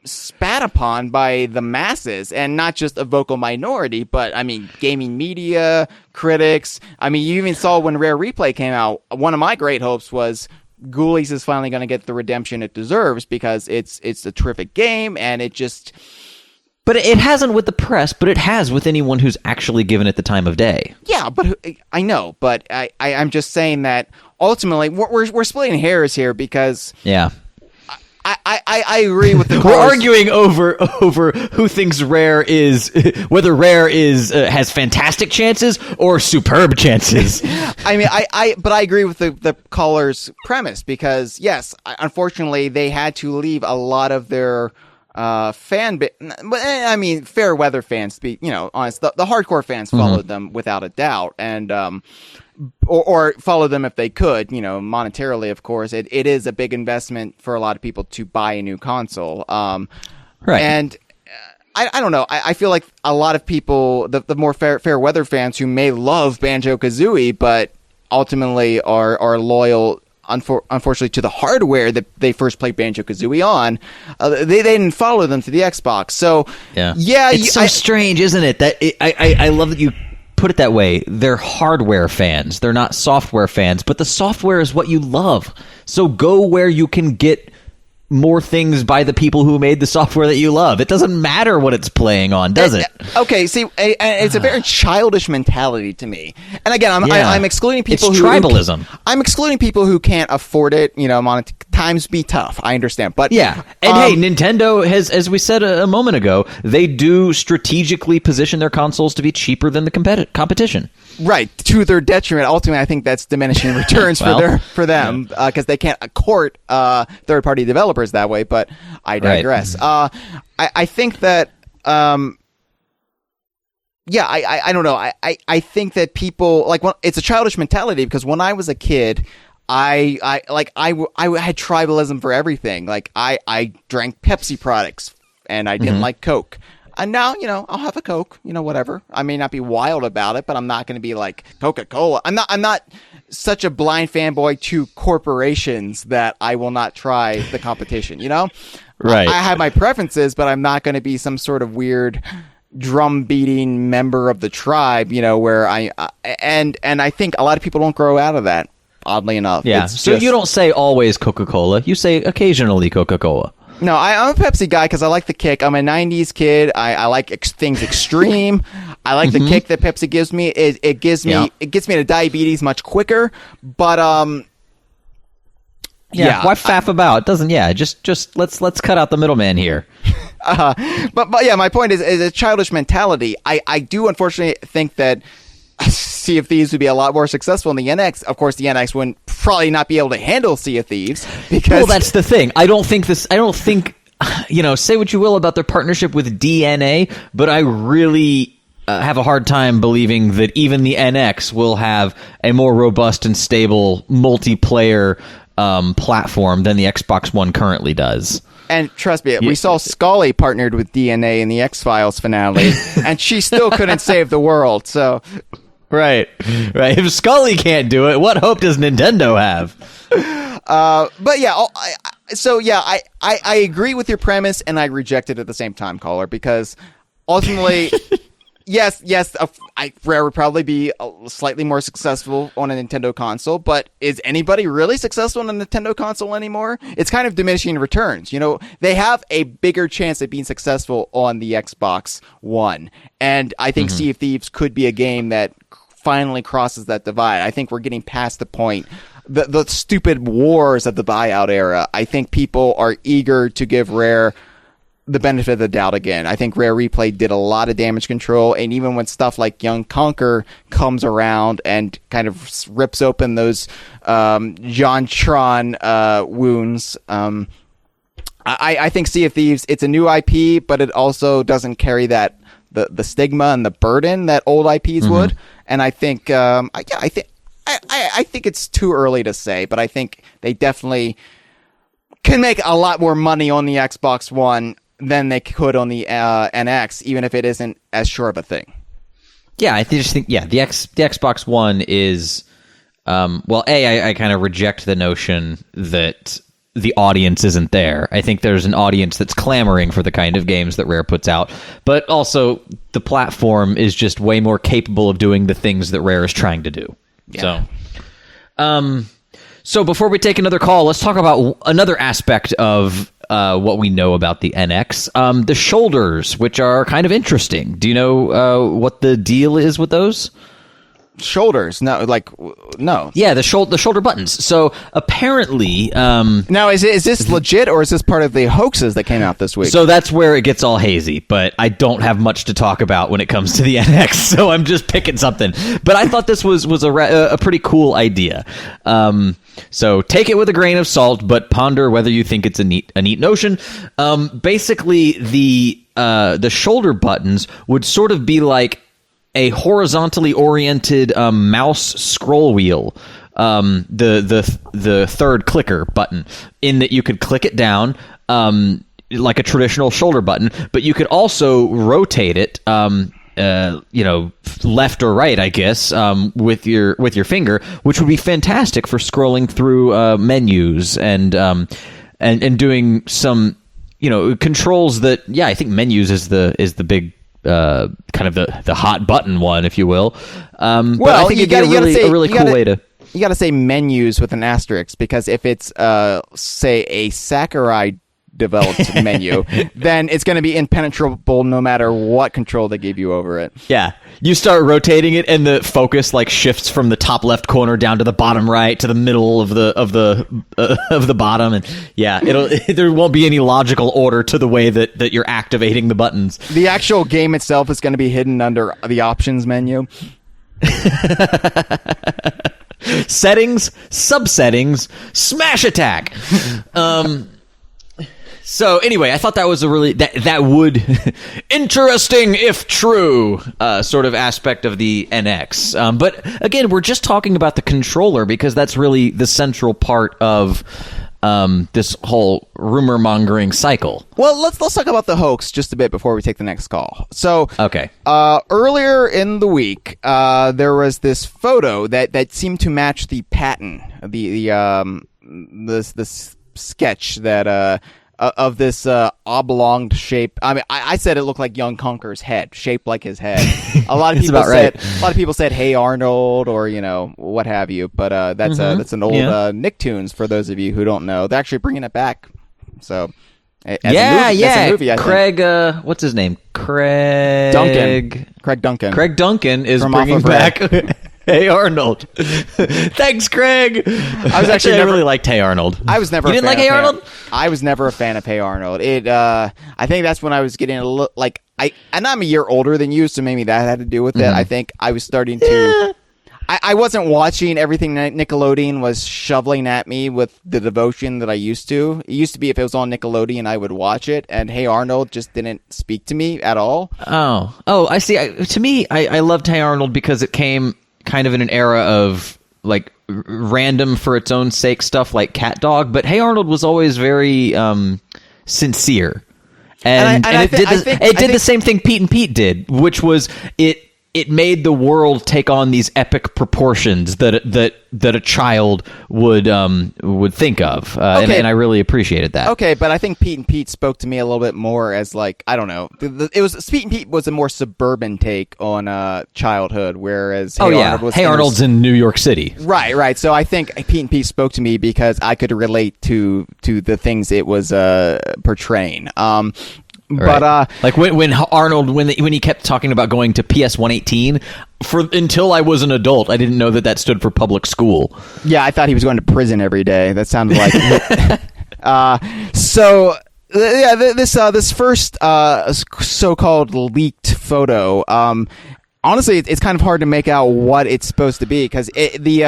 spat upon by the masses, and not just a vocal minority, but I mean gaming media, critics. I mean, you even saw when Rare Replay came out, one of my great hopes was Ghoulies is finally going to get the redemption it deserves, because it's a terrific game, and it just... But it hasn't with the press, but it has with anyone who's actually given it the time of day. Yeah, but I know, but I'm just saying that ultimately we're splitting hairs here, because... Yeah. I agree with the callers. We're arguing over who thinks Rare is, whether Rare has fantastic chances or superb chances. I mean, but I agree with the caller's premise, because yes, unfortunately they had to leave a lot of their I mean, fair weather fans, to be honest, the hardcore fans followed them without a doubt, and or follow them if they could, monetarily, of course. It is a big investment for a lot of people to buy a new console. Right. And I don't know. I feel like a lot of people, the more fair weather fans who may love Banjo-Kazooie, but ultimately are loyal, unfortunately, to the hardware that they first played Banjo-Kazooie on, they didn't follow them to the Xbox. So, yeah it's so strange, isn't it? That I love that you put it that way. They're hardware fans. They're not software fans, but the software is what you love. So go where you can get more things by the people who made the software that you love. It doesn't matter what it's playing on, does it? Okay, see, it's a very childish mentality to me. And again, I'm excluding people it's who... tribalism. I'm excluding people who can't afford it. Times be tough. I understand. But yeah. And hey, Nintendo has, as we said a moment ago, they do strategically position their consoles to be cheaper than the competition. Right, to their detriment. Ultimately, I think that's diminishing returns for them, because they can't court third-party developers that way, but I digress. Right. I think that, I don't know. I think that people, it's a childish mentality, because when I was a kid, I had tribalism for everything. Like, I drank Pepsi products, and I didn't like Coke. And now, I'll have a Coke, whatever. I may not be wild about it, but I'm not going to be like Coca-Cola. I'm not such a blind fanboy to corporations that I will not try the competition, you know? Right. I have my preferences, but I'm not going to be some sort of weird drum beating member of the tribe, you know, where and I think a lot of people don't grow out of that, oddly enough. Yeah. So you don't say always Coca-Cola, you say occasionally Coca-Cola. No, I'm a Pepsi guy because I like the kick. I'm a 90s kid. I like things extreme. I like the kick that Pepsi gives me. It gets me to diabetes much quicker. But why faff about? It doesn't. Yeah, just let's cut out the middleman here. But yeah, my point is a childish mentality. I do unfortunately think that Sea of Thieves would be a lot more successful in the NX. Of course, the NX would probably not be able to handle Sea of Thieves because. Well, that's the thing. I don't think. Say what you will about their partnership with DNA, but I really have a hard time believing that even the NX will have a more robust and stable multiplayer platform than the Xbox One currently does. And trust me, we saw Scully partnered with DNA in the X-Files finale, and she still couldn't save the world, so... Right. If Scully can't do it, what hope does Nintendo have? But yeah, I agree with your premise, and I reject it at the same time, caller, because ultimately... Yes, Rare would probably be slightly more successful on a Nintendo console, but is anybody really successful on a Nintendo console anymore? It's kind of diminishing returns. You know, they have a bigger chance at being successful on the Xbox One, and I think Sea of Thieves could be a game that finally crosses that divide. I think we're getting past the point. The stupid wars of the buyout era. I think people are eager to give Rare the benefit of the doubt again. I think Rare Replay did a lot of damage control, and even when stuff like Young Conquer comes around and kind of rips open those Jontron wounds, I think Sea of Thieves, it's a new IP, but it also doesn't carry that the stigma and the burden that old IPs would. And I think I think it's too early to say, but I think they definitely can make a lot more money on the Xbox One than they could on the NX, even if it isn't as sure of a thing. Yeah, I just think the Xbox One is I kind of reject the notion that the audience isn't there. I think there's an audience that's clamoring for the kind of games that Rare puts out, but also the platform is just way more capable of doing the things that Rare is trying to do. Yeah. So before we take another call, let's talk about another aspect of what we know about the NX. The shoulders, which are kind of interesting. Do you know what the deal is with those? Shoulders? No. Yeah, the shoulder buttons. So apparently, now is this legit, or is this part of the hoaxes that came out this week? So that's where it gets all hazy. But I don't have much to talk about when it comes to the NX, so I'm just picking something. But I thought this was a pretty cool idea. So take it with a grain of salt, but ponder whether you think it's a neat notion. Basically, the shoulder buttons would sort of be like a horizontally oriented mouse scroll wheel, the third clicker button, in that you could click it down like a traditional shoulder button, but you could also rotate it, left or right, I guess, with your finger, which would be fantastic for scrolling through menus and doing some controls that I think menus is the big kind of the hot button one, if you will. But I think it'd be a really cool way to. You got to say menus with an asterisk, because if it's say a Sakurai developed menu, then it's going to be impenetrable no matter what control they give you over it. Yeah, you start rotating it, and the focus shifts from the top left corner down to the bottom right to the middle of the bottom, and there won't be any logical order to the way that you're activating the buttons. The actual game itself is going to be hidden under the options menu. Settings, subsettings, smash attack. So anyway, I thought that was a really that would interesting if true sort of aspect of the NX. But again, we're just talking about the controller, because that's really the central part of this whole rumor mongering cycle. Well, let's talk about the hoax just a bit before we take the next call. So, okay. Earlier in the week, there was this photo that seemed to match the pattern, this sketch that of this oblong shape. I mean, I said it looked like young Conker's head, shaped like his head. A lot of people said, a lot of people said, "Hey Arnold," or what have you. But that's an old Nicktoons for those of you who don't know. They're actually bringing it back. So as a movie, I Craig, what's his name? Craig Duncan. Craig Duncan is bringing back. Hey Arnold. Thanks, Craig. I really liked Hey Arnold. I was never. You didn't like Hey Arnold? I was never a fan of Hey Arnold. I think that's when I was getting a little and I'm a year older than you, so maybe that had to do with it. I think I was starting to. I wasn't watching everything that Nickelodeon was shoveling at me with the devotion that I used to. It used to be if it was on Nickelodeon, I would watch it, and Hey Arnold just didn't speak to me at all. Oh, I see. To me, I loved Hey Arnold because it came kind of in an era of like random for its own sake stuff like Cat Dog, but Hey Arnold was always very sincere, and it did the same thing Pete and Pete did, which was it made the world take on these epic proportions that a child would think of, and I really appreciated that. Okay, but I think Pete and Pete spoke to me a little bit more as I don't know. Pete and Pete was a more suburban take on childhood, whereas Hey Arnold's in New York City. Right. So I think Pete and Pete spoke to me because I could relate to the things it was portraying. But like when Arnold when he kept talking about going to PS 118 until I was an adult, I didn't know that stood for public school. Yeah, I thought he was going to prison every day. That sounded like so. Yeah, this first so-called leaked photo. Honestly, it's kind of hard to make out what it's supposed to be because the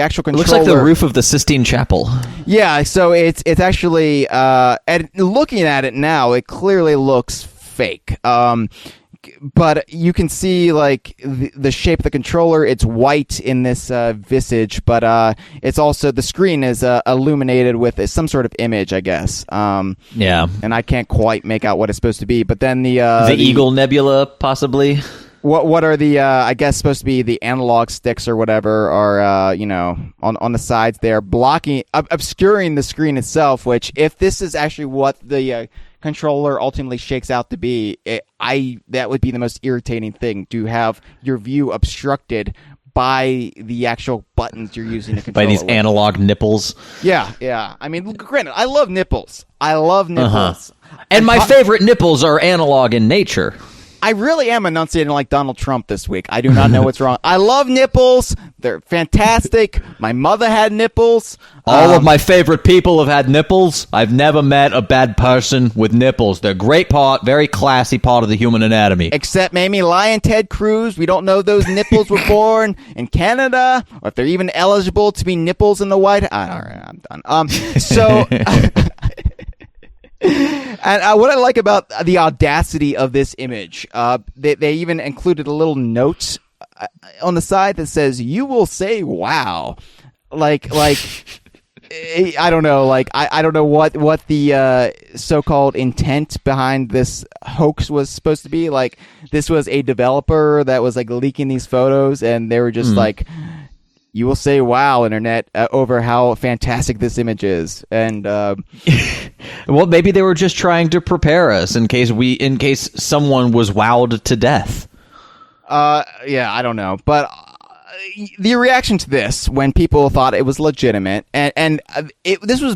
actual controller... It looks like the roof of the Sistine Chapel. Yeah, so it's actually... and looking at it now, it clearly looks fake. But you can see the shape of the controller. It's white in this visage, but it's also... The screen is illuminated with some sort of image, I guess. Yeah. And I can't quite make out what it's supposed to be. But then the Eagle Nebula, possibly... What are the I guess supposed to be the analog sticks or whatever are on the sides there blocking obscuring the screen itself, which if this is actually what the controller ultimately shakes out to be, that would be the most irritating thing, to have your view obstructed by the actual buttons you're using to control by these analog nipples. Yeah. I mean, granted, I love nipples. And my favorite nipples are analog in nature. I really am enunciating like Donald Trump this week. I do not know what's wrong. I love nipples. They're fantastic. My mother had nipples. All of my favorite people have had nipples. I've never met a bad person with nipples. They're a great part, very classy part of the human anatomy. Except maybe Lion Ted Cruz. We don't know those nipples were born in Canada, or if they're even eligible to be nipples in the White House. All right, I'm done. So... And what I like about the audacity of this image, they even included a little note on the side that says, "You will say wow," like I don't know, I don't know what the so-called intent behind this hoax was supposed to be. Like, this was a developer that was leaking these photos, and they were just you will say wow, internet, over how fantastic this image is. And well, maybe they were just trying to prepare us in case someone was wowed to death. Yeah, I don't know, but the reaction to this when people thought it was legitimate, and this was,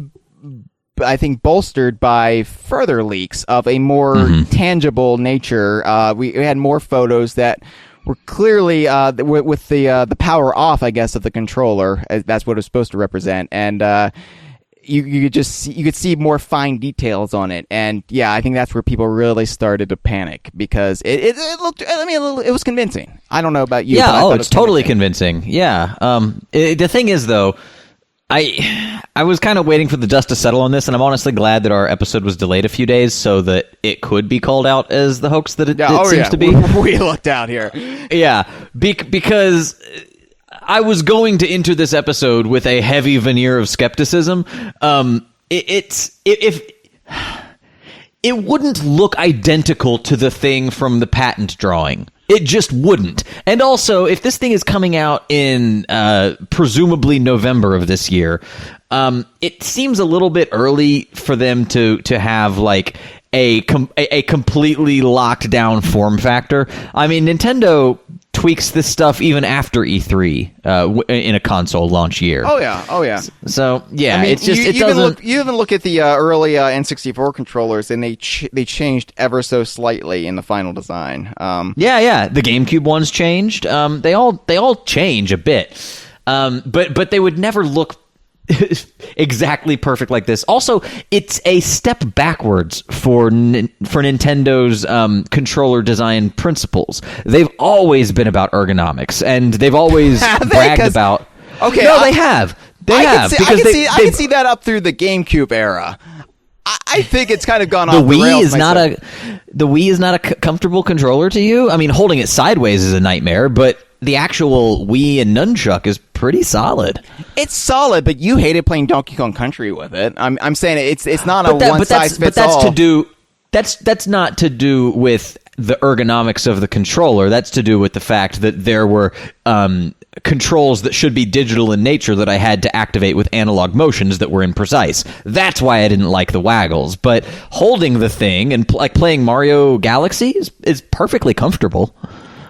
I think, bolstered by further leaks of a more tangible nature. We had more photos that were clearly with the power off, I guess, of the controller. That's what it was supposed to represent, and you could see more fine details on it. And yeah, I think that's where people really started to panic, because it looked. I mean, it was convincing. I don't know about you. Yeah, it's totally convincing. Yeah. The thing is, though, I was kind of waiting for the dust to settle on this, and I'm honestly glad that our episode was delayed a few days so that it could be called out as the hoax that it seems to be. We looked out here. Yeah, because I was going to enter this episode with a heavy veneer of skepticism, it wouldn't look identical to the thing from the patent drawing. It just wouldn't. And also, if this thing is coming out in presumably November of this year, it seems a little bit early for them to have like a completely locked down form factor. I mean, Nintendo tweaks this stuff even after E3 in a console launch year. Oh yeah. So yeah, I mean, it's just you even look at the early N64 controllers, and they changed ever so slightly in the final design. Yeah, the GameCube ones changed. They all change a bit, but they would never look exactly perfect like this. Also, it's a step backwards for Nintendo's controller design principles. They've always been about ergonomics, and they've always bragged about. Okay, no, they have. I can see that up through the GameCube era. I think it's kind of gone off the Wii rails is myself. the Wii is not a comfortable controller to you. I mean, holding it sideways is a nightmare, but the actual Wii and nunchuck is pretty solid. It's solid, but you hated playing Donkey Kong Country with it. I'm saying it's not a one size fits all. That's not to do with the ergonomics of the controller. That's to do with the fact that there were controls that should be digital in nature that I had to activate with analog motions that were imprecise. That's why I didn't like the waggles. But holding the thing and like playing Mario Galaxy is perfectly comfortable.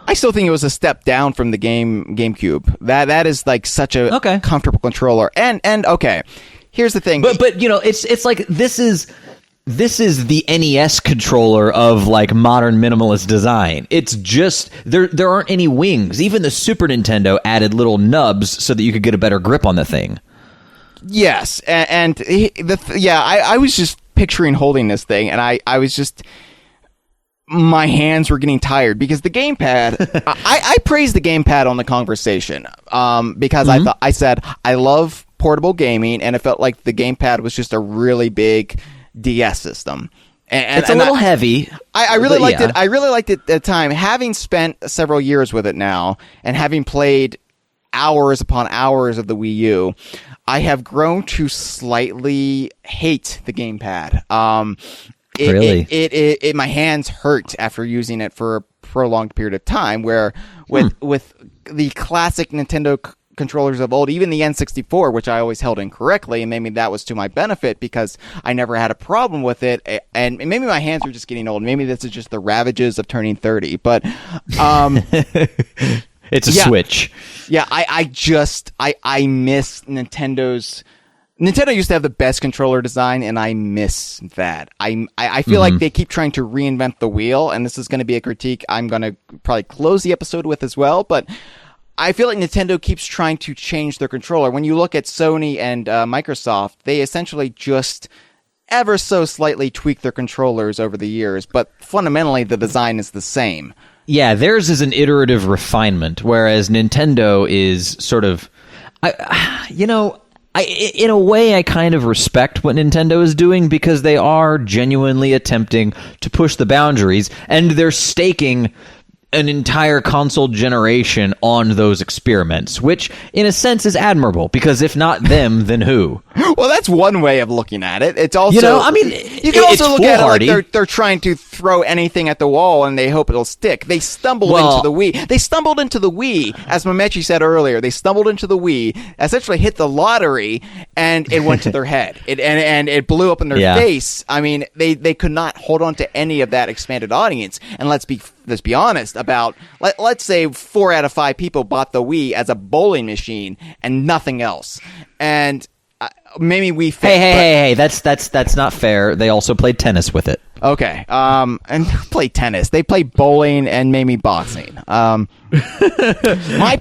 I still think it was a step down from the GameCube. That is like such a comfortable controller. And okay, here's the thing. But you know, it's like this is the NES controller of like modern minimalist design. It's just there aren't any wings. Even the Super Nintendo added little nubs so that you could get a better grip on the thing. Yes, I was just picturing holding this thing, and I was just. My hands were getting tired because the gamepad. I praised the gamepad on the Kongversation because I said I love portable gaming, and it felt like the gamepad was just a really big DS system. And it's a little heavy. I really liked it. I really liked it at the time. Having spent several years with it now, and having played hours upon hours of the Wii U, I have grown to slightly hate the gamepad. Really? My hands hurt after using it for a prolonged period of time, where with the classic Nintendo controllers of old, even the N64, which I always held incorrectly, and maybe that was to my benefit because I never had a problem with it, and maybe my hands are just getting old. Maybe this is just the ravages of turning 30, but it's a switch. Yeah, I miss Nintendo's. Nintendo used to have the best controller design, and I miss that. I feel like they keep trying to reinvent the wheel, and this is going to be a critique I'm going to probably close the episode with as well, but I feel like Nintendo keeps trying to change their controller. When you look at Sony and Microsoft, they essentially just ever so slightly tweak their controllers over the years, but fundamentally the design is the same. Yeah, theirs is an iterative refinement, whereas Nintendo is sort of... in a way, I kind of respect what Nintendo is doing because they are genuinely attempting to push the boundaries, and they're staking an entire console generation on those experiments, which in a sense is admirable, because if not them, then who? Well, that's one way of looking at it. It's also, you can also look at it like they're trying to throw anything at the wall and they hope it'll stick. They stumbled into the Wii. They stumbled into the Wii, as Mamechi said earlier. They stumbled into the Wii, essentially hit the lottery, and it went to their head. And it blew up in their face. I mean, they could not hold on to any of that expanded audience. And let's be honest about, let's say 4 out of 5 people bought the Wii as a bowling machine and nothing else. And maybe we Hey, that's not fair. They also played tennis with it. Okay. And play tennis. They play bowling and maybe boxing. I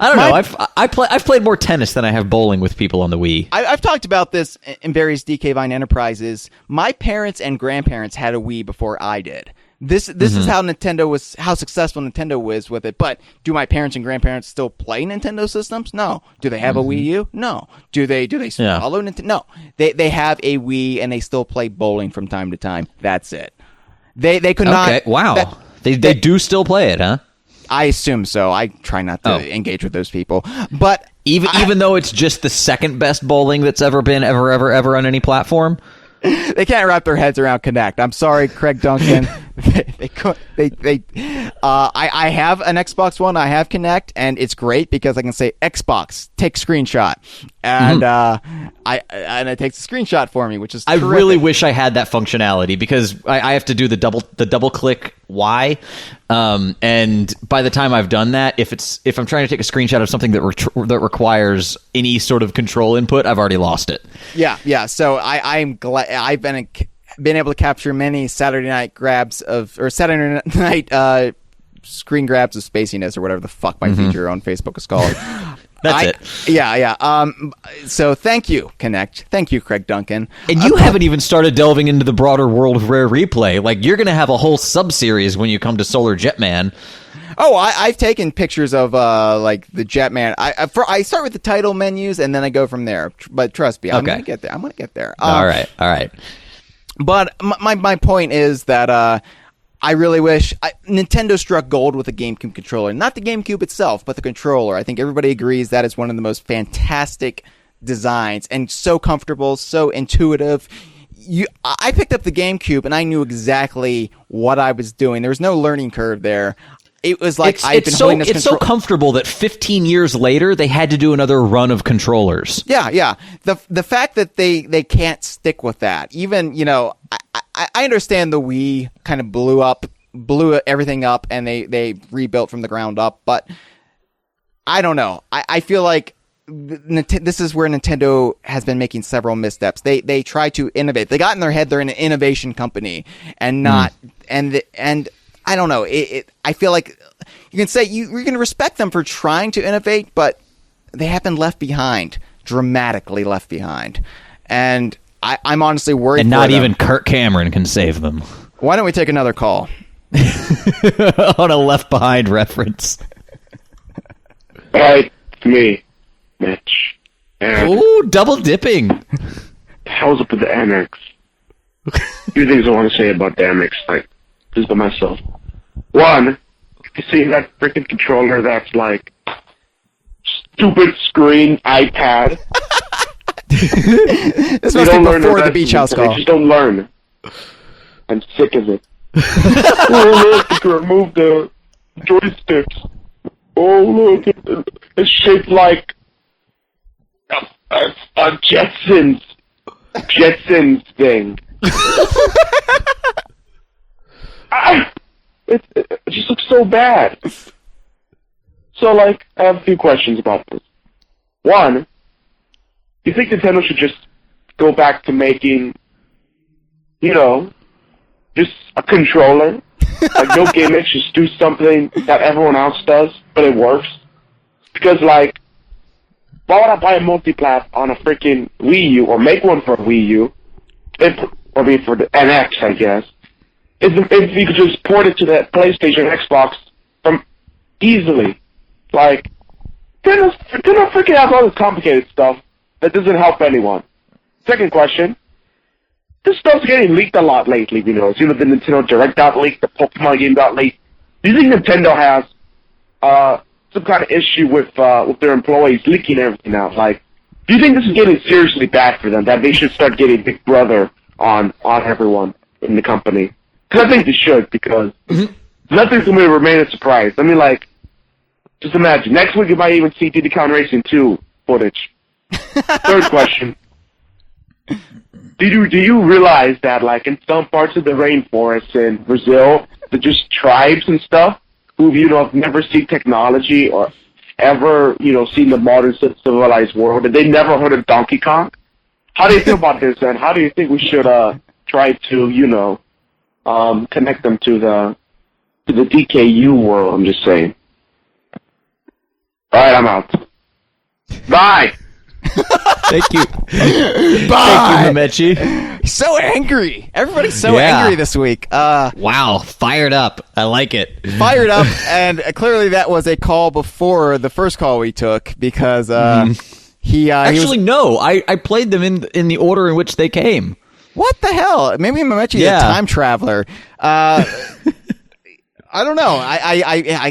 don't know. I've played more tennis than I have bowling with people on the Wii. I've talked about this in various DK Vine enterprises. My parents and grandparents had a Wii before I did. This is how successful Nintendo was with it. But do my parents and grandparents still play Nintendo systems? No. Do they have a Wii U? No. Do they follow Nintendo? No. They have a Wii and they still play bowling from time to time. That's it. They could not. Okay. Wow. They do still play it, huh? I assume so. I try not to engage with those people. But even though it's just the second best bowling that's ever been ever on any platform. They can't wrap their heads around Kinect. I'm sorry, Craig Duncan. I have an Xbox One. I have Kinect, and it's great because I can say Xbox, take screenshot, and it takes a screenshot for me, which is terrific. I really wish I had that functionality because I have to do the double click Y, and by the time I've done that, if I'm trying to take a screenshot of something that requires any sort of control input, I've already lost it. Yeah. So I'm glad I've been able to capture many Saturday night screen grabs of spaciness or whatever the fuck my feature on Facebook is called. That's it. Yeah. So thank you, Kinect. Thank you, Craig Duncan. And you haven't even started delving into the broader world of Rare Replay. Like, you're going to have a whole sub-series when you come to Solar Jetman. Oh, I've taken pictures of like the Jetman. I start with the title menus and then I go from there. But trust me, I'm going to get there. All right. But my point is that I really wish Nintendo struck gold with the GameCube controller. Not the GameCube itself, but the controller. I think everybody agrees that is one of the most fantastic designs and so comfortable, so intuitive. I picked up the GameCube and I knew exactly what I was doing. There was no learning curve there. It was like it's so comfortable that 15 years later they had to do another run of controllers. Yeah. The fact that they can't stick with that, even I understand the Wii kind of blew everything up, and they rebuilt from the ground up. But I don't know. I feel like this is where Nintendo has been making several missteps. They try to innovate. They got in their head they're an innovation company and not and I don't know. I feel like you can say you're going to respect them for trying to innovate, but they have been left behind, dramatically left behind. And I'm honestly worried. And not even Kirk Cameron can save them. Why don't we take another call? On a Left Behind reference. Hey, it's me, Mitch. Ooh, double dipping. The hell's up with the NX? Few things I want to say about the NX, like, just by myself. One, you see that freaking controller that's like stupid screen iPad. This must be before the beach house call. I just don't learn. I'm sick of it. Oh, look, you can remove the joysticks. Oh, look, it's shaped like a Jetsons thing. It just looks so bad. So, like, I have a few questions about this. One, do you think Nintendo should just go back to making, just a controller? Like, no gimmicks, just do something that everyone else does, but it works? Because, like, why would I buy a multi-plat on a freaking Wii U, or make one for a Wii U, for the NX, I guess, if you could just port it to the PlayStation, Xbox from easily? Like, Nintendo freaking has all this complicated stuff that doesn't help anyone. Second question, this stuff's getting leaked a lot lately, the Nintendo Direct got leaked, the Pokemon game got leaked. Do you think Nintendo has some kind of issue with their employees leaking everything out? Like, do you think this is getting seriously bad for them, that they should start getting Big Brother on everyone in the company? Because I think they should, because nothing's going to remain a surprise. I mean, like, just imagine. Next week you might even see Diddy Kong Racing 2 footage. Third question. Do you realize that, like, in some parts of the rainforest in Brazil, there's just tribes and stuff who, have never seen technology or ever, seen the modern civilized world, and they never heard of Donkey Kong? How do you feel about this, and how do you think we should try to, connect them to the DKU world? I'm just saying. All right, I'm out. Bye. Thank you. Bye. Thank you, Mamechi. So angry. Everybody's so angry this week. Wow, fired up. I like it. Fired up, and clearly that was a call before the first call we took, because no. I played them in the order in which they came. What the hell? Maybe Mamechi is a time traveler. I don't know.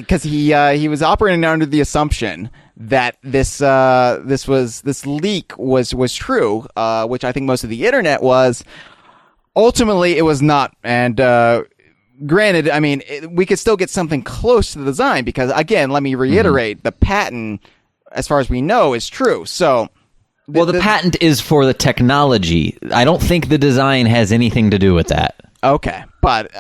Because he was operating under the assumption that this leak was true, which I think most of the internet was. Ultimately, it was not. And granted, I mean, we could still get something close to the design because, again, let me reiterate, the patent, as far as we know, is true. So, well, the patent is for the technology. I don't think the design has anything to do with that. Okay, but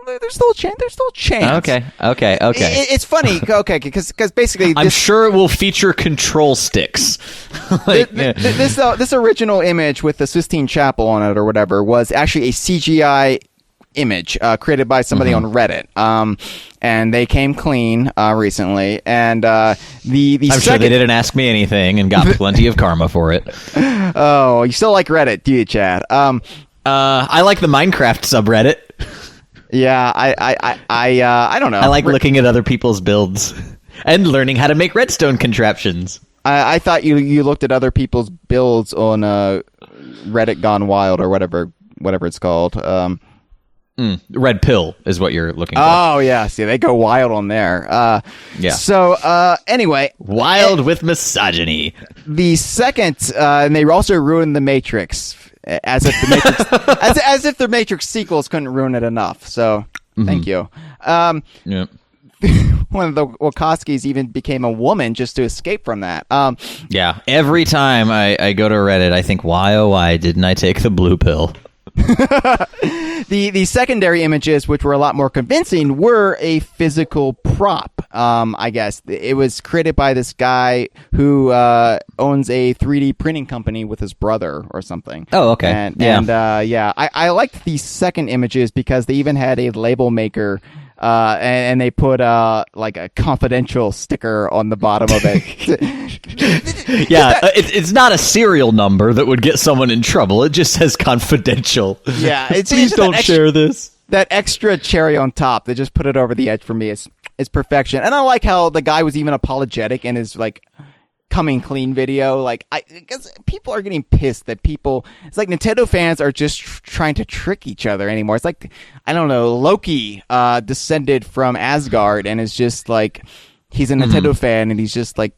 there's still a chance. There's still a chance. Okay. It's funny, okay, because basically, I'm sure it will feature control sticks. This original image with the Sistine Chapel on it or whatever was actually a CGI image created by somebody on Reddit. And they came clean recently. And I'm sure they didn't ask me anything and got plenty of karma for it. Oh, you still like Reddit, do you, Chad? I like the Minecraft subreddit. Yeah, I don't know. I like looking at other people's builds and learning how to make redstone contraptions. I thought you looked at other people's builds on Reddit Gone Wild or whatever it's called. Red Pill is what you're looking for. Oh, yeah. See, they go wild on there. Yeah. So, anyway. Wild with misogyny. The second, and they also ruined The Matrix. As if the Matrix, as if the Matrix sequels couldn't ruin it enough. So, thank you. Yeah. One of the Wachowskis even became a woman just to escape from that. Yeah. Every time I go to Reddit, I think, why didn't I take the blue pill? The secondary images, which were a lot more convincing, were a physical prop. I guess it was created by this guy who owns a 3D printing company with his brother or something. Oh, okay. I liked the second images because they even had a label maker. And they put like a confidential sticker on the bottom of it. Yeah, it's not a serial number that would get someone in trouble. It just says confidential. Yeah, please don't share this. That extra cherry on top, they just put it over the edge for me. It's perfection. And I like how the guy was even apologetic in his like coming clean video. Because people are getting pissed that it's like Nintendo fans are just trying to trick each other anymore. It's like, I don't know, Loki descended from Asgard and is just like, he's a Nintendo fan and he's just like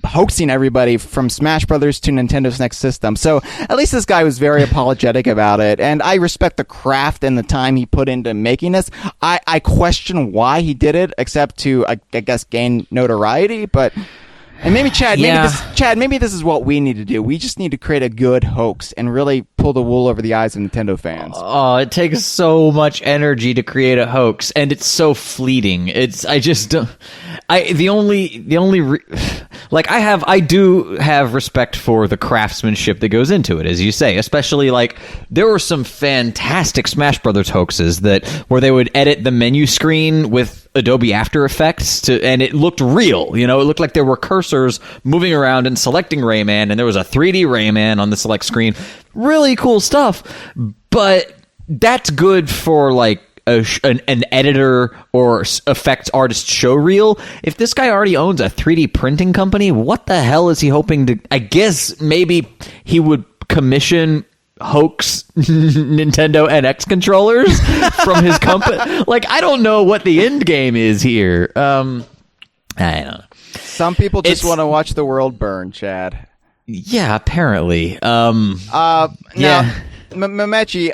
hoaxing everybody from Smash Brothers to Nintendo's next system. So at least this guy was very apologetic about it, and I respect the craft and the time he put into making this. I question why he did it, except to I guess gain notoriety, but. And maybe Chad, maybe this is what we need to do. We just need to create a good hoax and really pull the wool over the eyes of Nintendo fans. Oh, it takes so much energy to create a hoax, and it's so fleeting. I do have respect for the craftsmanship that goes into it, as you say. Especially like there were some fantastic Smash Brothers hoaxes where they would edit the menu screen with Adobe After Effects and it looked real. It looked like there were cursors moving around and selecting Rayman, and there was a 3D Rayman on the select screen. Really cool stuff, but that's good for like an editor or effects artist show reel. If this guy already owns a 3D printing company, what the hell is he hoping to? I guess maybe he would commission hoax Nintendo NX controllers from his company. Like, I don't know what the end game is here. I don't know. Some people just want to watch the world burn, Chad. Yeah, apparently. Now, Mamechi,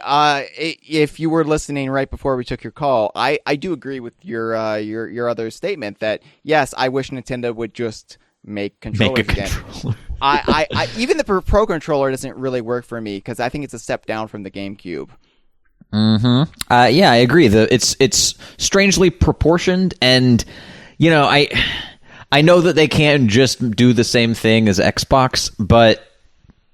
if you were listening right before we took your call, I do agree with your other statement that yes, I wish Nintendo would just make controllers again. I even the Pro controller doesn't really work for me because I think it's a step down from the GameCube. Yeah, I agree. It's strangely proportioned, and I know that they can't just do the same thing as Xbox, but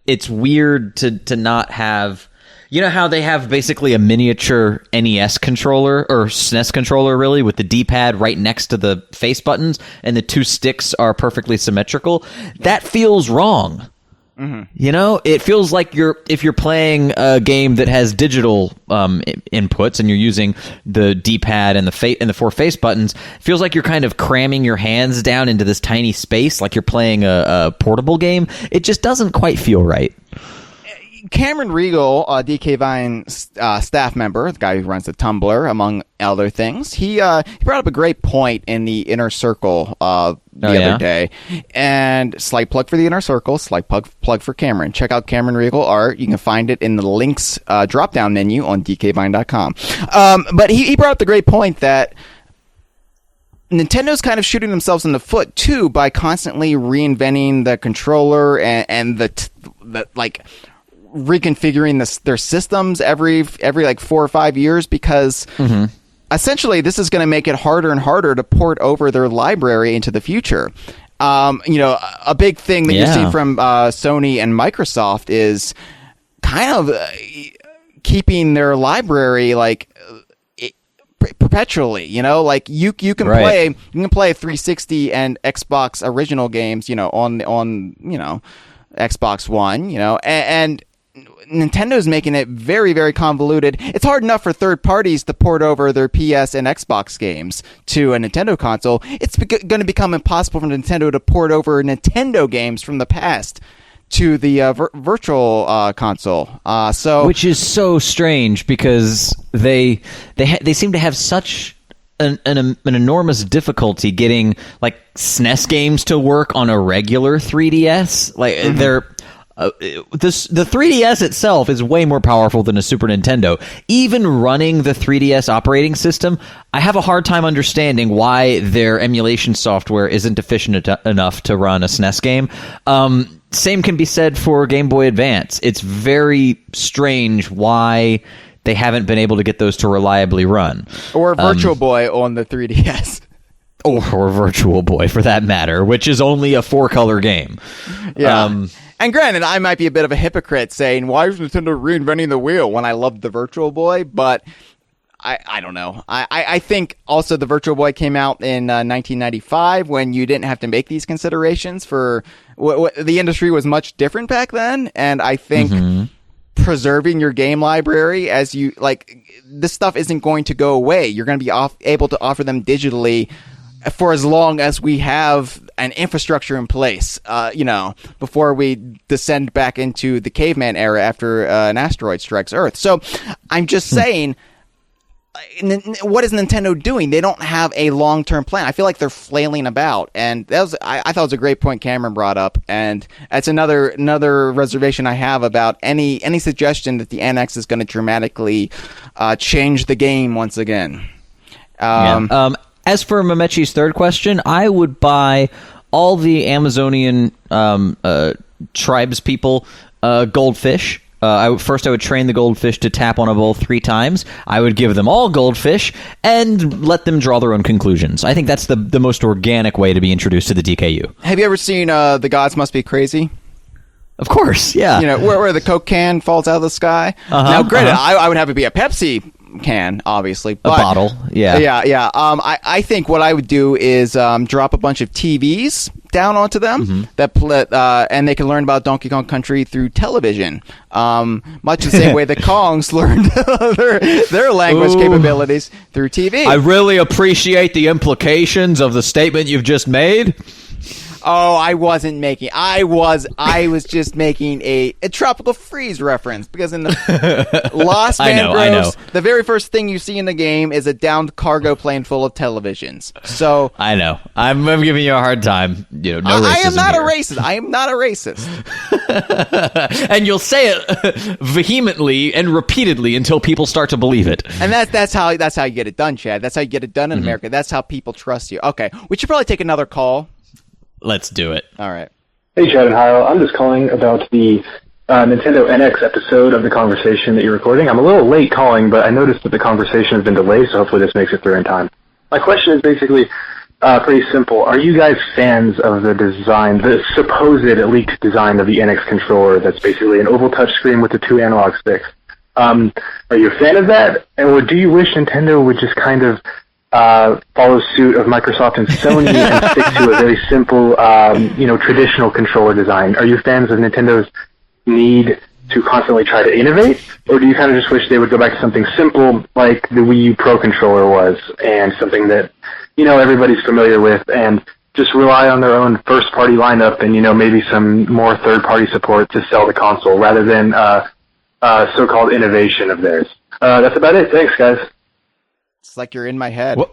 it's weird to not have. You know how they have basically a miniature NES controller, or SNES controller, really, with the D-pad right next to the face buttons, and the two sticks are perfectly symmetrical? That feels wrong. It feels like if you're playing a game that has digital inputs and you're using the D-pad and the four face buttons, it feels like you're kind of cramming your hands down into this tiny space, like you're playing a portable game. It just doesn't quite feel right. Cameron Regal, DK Vine's staff member, the guy who runs the Tumblr, among other things, he brought up a great point in the Inner Circle the other day. And slight plug for the Inner Circle, slight plug for Cameron. Check out Cameron Regal art. You can find it in the links drop-down menu on dkvine.com. But he brought up the great point that Nintendo's kind of shooting themselves in the foot, too, by constantly reinventing the controller and the reconfiguring their systems every like 4 or 5 years, because essentially this is going to make it harder and harder to port over their library into the future. A big thing that you see from Sony and Microsoft is kind of keeping their library perpetually, like you can play 360 and Xbox original games, on Xbox One, and Nintendo's making it very, very convoluted. It's hard enough for third parties to port over their PS and Xbox games to a Nintendo console. It's going to become impossible for Nintendo to port over Nintendo games from the past to the virtual console. Which is so strange, because they seem to have such an enormous difficulty getting like SNES games to work on a regular 3DS. Like they're the 3DS itself is way more powerful than a Super Nintendo. Even running the 3DS operating system, I have a hard time understanding why their emulation software isn't efficient enough to run a SNES game. Same can be said for Game Boy Advance. It's very strange why they haven't been able to get those to reliably run. Or Virtual Boy on the 3DS. Or Virtual Boy, for that matter, which is only a 4-color game. Yeah. And granted, I might be a bit of a hypocrite saying, why is Nintendo reinventing the wheel when I loved the Virtual Boy? But I don't know. I think also the Virtual Boy came out in 1995 when you didn't have to make these considerations for the industry was much different back then. And I think preserving your game library as you this stuff isn't going to go away. You're going to be able to offer them digitally for as long as we have an infrastructure in place, before we descend back into the caveman era after an asteroid strikes Earth. So I'm just saying, what is Nintendo doing? They don't have a long-term plan. I feel like they're flailing about, and I thought it was a great point Cameron brought up, and that's another reservation I have about any suggestion that the NX is going to dramatically change the game once again. As for Mamechi's third question, I would buy all the Amazonian tribes people goldfish. I would train the goldfish to tap on a bowl 3 times. I would give them all goldfish and let them draw their own conclusions. I think that's the most organic way to be introduced to the DKU. Have you ever seen The Gods Must Be Crazy? Of course, yeah. Where the Coke can falls out of the sky. Now, granted, I would have it be a Pepsi can, obviously. But, a bottle, yeah. Yeah. I think what I would do is drop a bunch of TVs down onto them and they can learn about Donkey Kong Country through television. Much the same way the Kongs learned their language capabilities through TV. I really appreciate the implications of the statement you've just made. Oh, I wasn't making. I was just making a Tropical Freeze reference, because in the Lost Mangroves, the very first thing you see in the game is a downed cargo plane full of televisions. So I know. I'm giving you a hard time. No racism. I am not here. a racist. I am not a racist. And you'll say it vehemently and repeatedly until people start to believe it. And that's how you get it done, Chad. That's how you get it done in America. That's how people trust you. Okay, we should probably take another call. Let's do it. All right. Hey, Chad and Hyle. I'm just calling about the Nintendo NX episode of the conversation that you're recording. I'm a little late calling, but I noticed that the conversation has been delayed, so hopefully this makes it through in time. My question is basically pretty simple. Are you guys fans of the design, the supposed leaked design of the NX controller that's basically an oval touchscreen with the 2 analog sticks? Are you a fan of that? Or do you wish Nintendo would just kind of follow suit of Microsoft and Sony and stick to a very simple, traditional controller design? Are you fans of Nintendo's need to constantly try to innovate, or do you kind of just wish they would go back to something simple like the Wii U Pro controller was, and something that everybody's familiar with, and just rely on their own first-party lineup and, maybe some more third-party support to sell the console rather than so-called innovation of theirs. That's about it. Thanks, guys. It's like you're in my head. Well,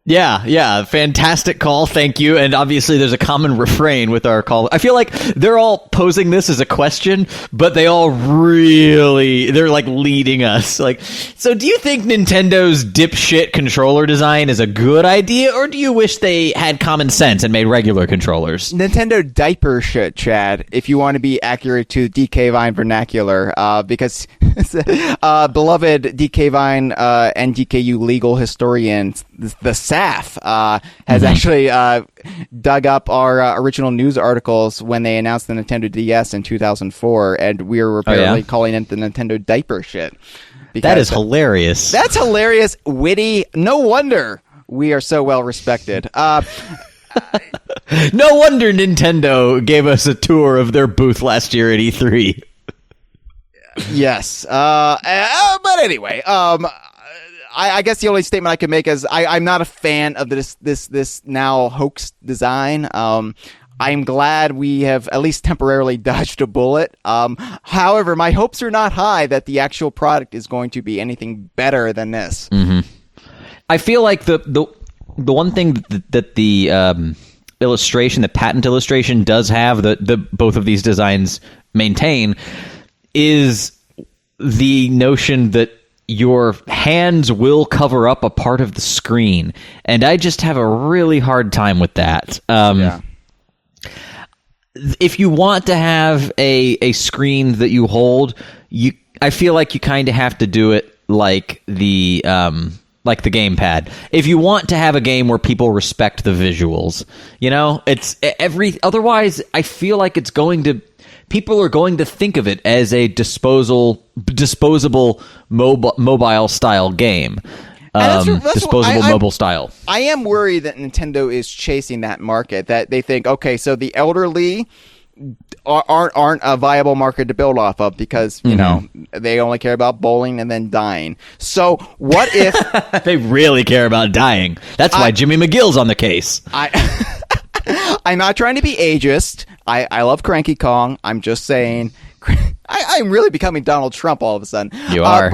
yeah, fantastic call, thank you. And obviously there's a common refrain with our call. I feel like they're all posing this as a question, but they're like leading us. Like, so do you think Nintendo's dipshit controller design is a good idea, or do you wish they had common sense and made regular controllers? Nintendo diaper shit, Chad, if you want to be accurate to DK Vine vernacular, because beloved DK Vine and DKU legal historian, the SAF, has actually dug up our original news articles when they announced the Nintendo DS in 2004, and we were apparently calling it the Nintendo diaper shit. That is hilarious. That's hilarious, witty. No wonder we are so well respected. No wonder Nintendo gave us a tour of their booth last year at E3. Yes. But anyway, I guess the only statement I can make is I'm not a fan of this now hoax design. I'm glad we have at least temporarily dodged a bullet. However, my hopes are not high that the actual product is going to be anything better than this. Mm-hmm. I feel like the one thing that the illustration, the patent illustration, does have the both of these designs maintain is the notion that your hands will cover up a part of the screen, and I just have a really hard time with that. If you want to have a screen that you hold, I feel like you kind of have to do it like the gamepad. If you want to have a game where people respect the visuals, it's otherwise I feel like people are going to think of it as a disposable mobile style game. Mobile style. I am worried that Nintendo is chasing that market, that they think, okay, so the elderly aren't a viable market to build off of because, they only care about bowling and then dying. So what if... They really care about dying. That's why Jimmy McGill's on the case. I'm not trying to be ageist. I love Cranky Kong. I'm just saying... I'm really becoming Donald Trump all of a sudden. You are,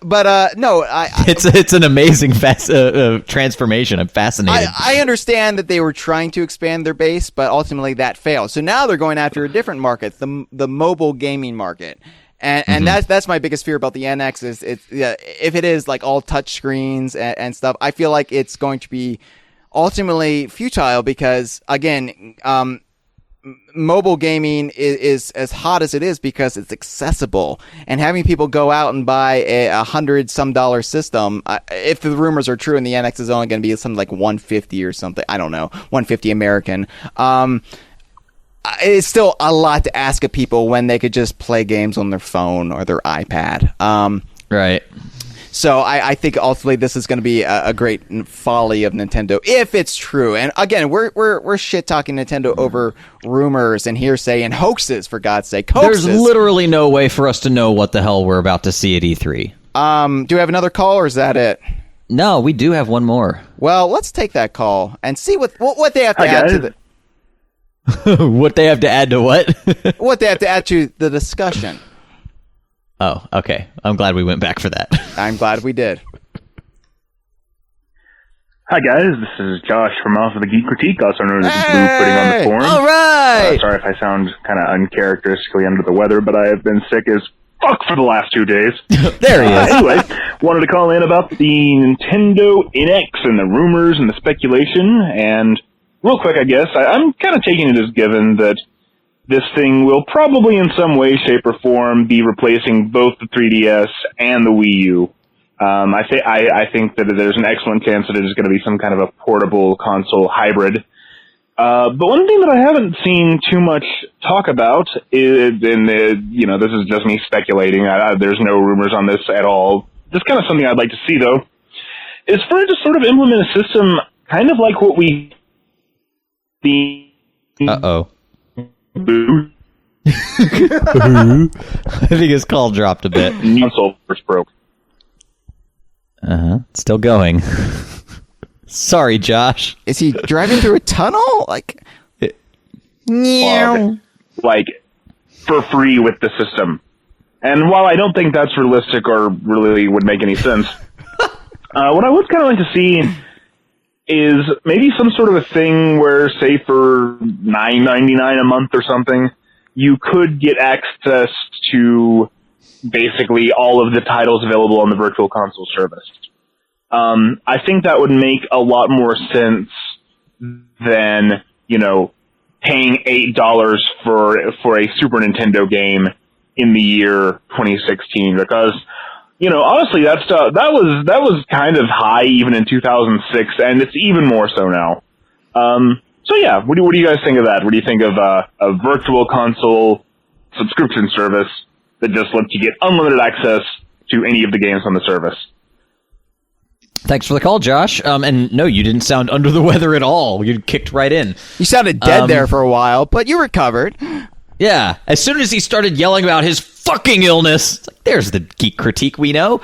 But no, it's an amazing transformation. I'm fascinated. I understand that they were trying to expand their base, but ultimately that failed. So now they're going after a different market, the mobile gaming market. And that's my biggest fear about the NX is if it is like all touch screens and stuff, I feel like it's going to be ultimately futile because, again, mobile gaming is as hot as it is because it's accessible, and having people go out and buy $100-some system, if the rumors are true and the NX is only going to be something like $150 or something, I don't know, $150 American, it's still a lot to ask of people when they could just play games on their phone or their iPad. Right. So I think ultimately this is going to be a great folly of Nintendo if it's true. And again, we're shit talking Nintendo over rumors and hearsay and hoaxes, for God's sake. Hoaxes. There's literally no way for us to know what the hell we're about to see at E3. Do we have another call or is that it? No, we do have one more. Well, let's take that call and see what they have to add to the. What they have to add to what? What they have to add to the discussion. Oh, okay. I'm glad we went back for that. I'm glad we did. Hi, guys. This is Josh from Off of the Geek Critique, also known as Blue Pudding on the Forum. All right! Sorry if I sound kind of uncharacteristically under the weather, but I have been sick as fuck for the last 2 days. There he is. Anyway, wanted to call in about the Nintendo NX and the rumors and the speculation, and real quick, I guess, I'm kind of taking it as given that this thing will probably in some way, shape, or form be replacing both the 3DS and the Wii U. I think that there's an excellent chance that it is going to be some kind of a portable console hybrid. But one thing that I haven't seen too much talk about is, and this is just me speculating, there's no rumors on this at all. This is kind of something I'd like to see, though, is for it to sort of implement a system kind of like what we see. Uh-oh. I think his call dropped a bit. Console first broke. Still going. Sorry, Josh. Is he driving through a tunnel? Like, like for free with the system. And while I don't think that's realistic or really would make any sense, what I would kind of like to see is maybe some sort of a thing where, say, for $9.99 a month or something, you could get access to basically all of the titles available on the Virtual Console service. I think that would make a lot more sense than, paying $8 for a Super Nintendo game in the year 2016, because honestly, that was kind of high even in 2006, and it's even more so now. So yeah, what do you guys think of that? What do you think of a Virtual Console subscription service that just lets you get unlimited access to any of the games on the service? Thanks for the call, Josh. And no, you didn't sound under the weather at all. You kicked right in. You sounded dead there for a while, but you recovered. Yeah. As soon as he started yelling about his fucking illness, it's like, there's the geek critique we know.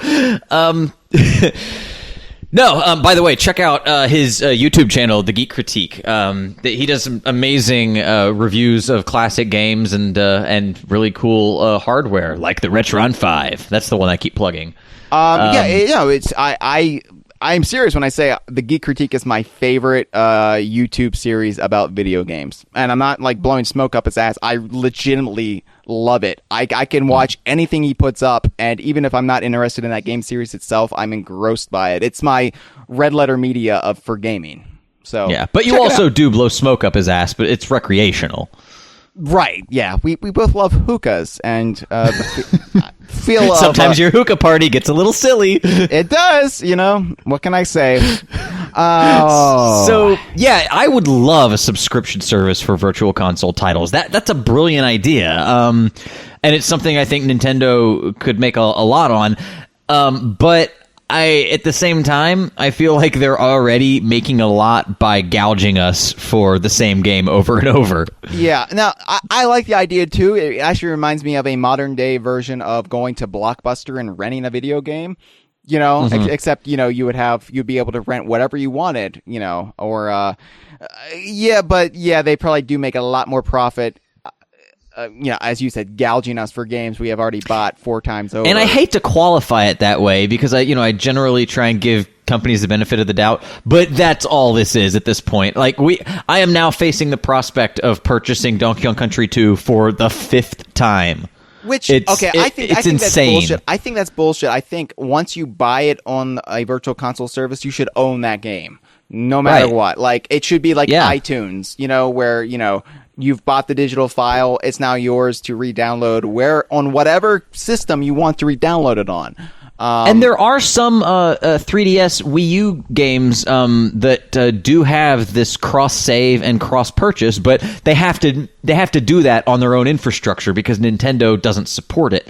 No, by the way, check out his YouTube channel, The Geek Critique. He does some amazing reviews of classic games and really cool hardware, like the Retron 5. That's the one I keep plugging. I'm serious when I say The Geek Critique is my favorite YouTube series about video games. And I'm not like blowing smoke up his ass. I legitimately love it. I can watch anything he puts up, and even if I'm not interested in that game series itself, I'm engrossed by it. It's my red letter media for gaming. So yeah, but you also do blow smoke up his ass, but it's recreational. Right, yeah. We both love hookahs, and feel sometimes your hookah party gets a little silly. It does, What can I say? So, yeah, I would love a subscription service for Virtual Console titles. That's a brilliant idea. And it's something I think Nintendo could make a lot on. But at the same time, I feel like they're already making a lot by gouging us for the same game over and over. Yeah. Now, I like the idea, too. It actually reminds me of a modern-day version of going to Blockbuster and renting a video game, except, you'd be able to rent whatever you wanted, or, they probably do make a lot more profit. As you said, gouging us for games we have already bought 4 times over. And I hate to qualify it that way because I generally try and give companies the benefit of the doubt, but that's all this is at this point. Like I am now facing the prospect of purchasing Donkey Kong Country 2 for the 5th time. I think insane. That's bullshit. I think that's bullshit. I think once you buy it on a Virtual Console service, you should own that game, no matter what. Like it should be like iTunes, where you've bought the digital file, it's now yours to re-download on whatever system you want to re-download it on. And there are some 3DS Wii U games that do have this cross-save and cross-purchase, but they have to do that on their own infrastructure because Nintendo doesn't support it.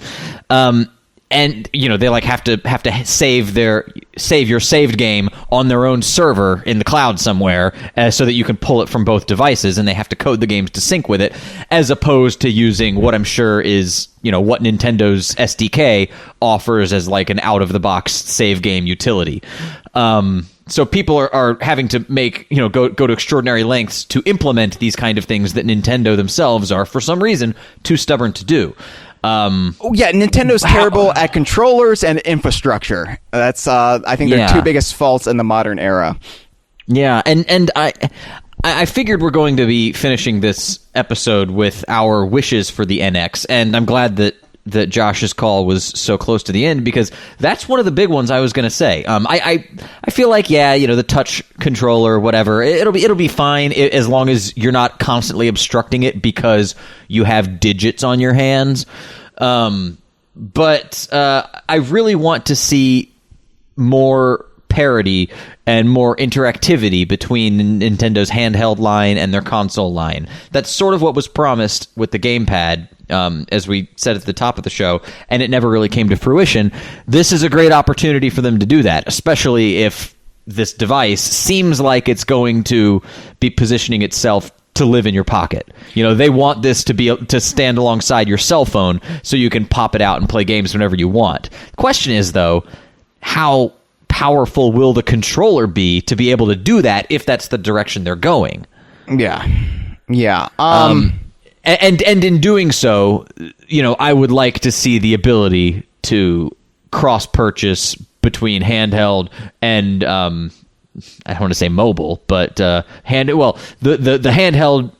And they have to save your saved game on their own server in the cloud somewhere, so that you can pull it from both devices, and they have to code the games to sync with it, as opposed to using what I'm sure is what Nintendo's SDK offers as like an out of the box save game utility. So people are having to make go to extraordinary lengths to implement these kind of things that Nintendo themselves are for some reason too stubborn to do. Nintendo's terrible at controllers and infrastructure. That's I think they're two biggest faults in the modern era. Yeah, and I figured we're going to be finishing this episode with our wishes for the NX, and I'm glad that Josh's call was so close to the end, because that's one of the big ones I was going to say. I feel like the touch controller, whatever, it'll be fine as long as you're not constantly obstructing it because you have digits on your hands. But I really want to see more parity and more interactivity between Nintendo's handheld line and their console line. That's sort of what was promised with the gamepad, as we said at the top of the show, and it never really came to fruition. This is a great opportunity for them to do that, especially if this device seems like it's going to be positioning itself to live in your pocket. They want this to stand alongside your cell phone so you can pop it out and play games whenever you want. The question is, though, how powerful will the controller be to be able to do that if that's the direction they're going? Yeah. And in doing so, I would like to see the ability to cross-purchase between handheld and I don't want to say mobile, but the handheld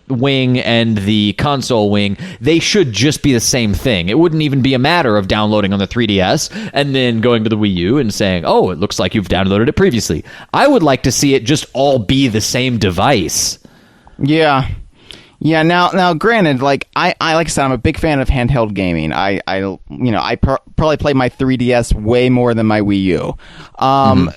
wing and the console wing, they should just be the same thing. It wouldn't even be a matter of downloading on the 3DS and then going to the Wii U and saying, "Oh, it looks like you've downloaded it previously." I would like to see it just all be the same device. Yeah. Yeah, now, granted, like I said, I'm a big fan of handheld gaming. I probably play my 3DS way more than my Wii U.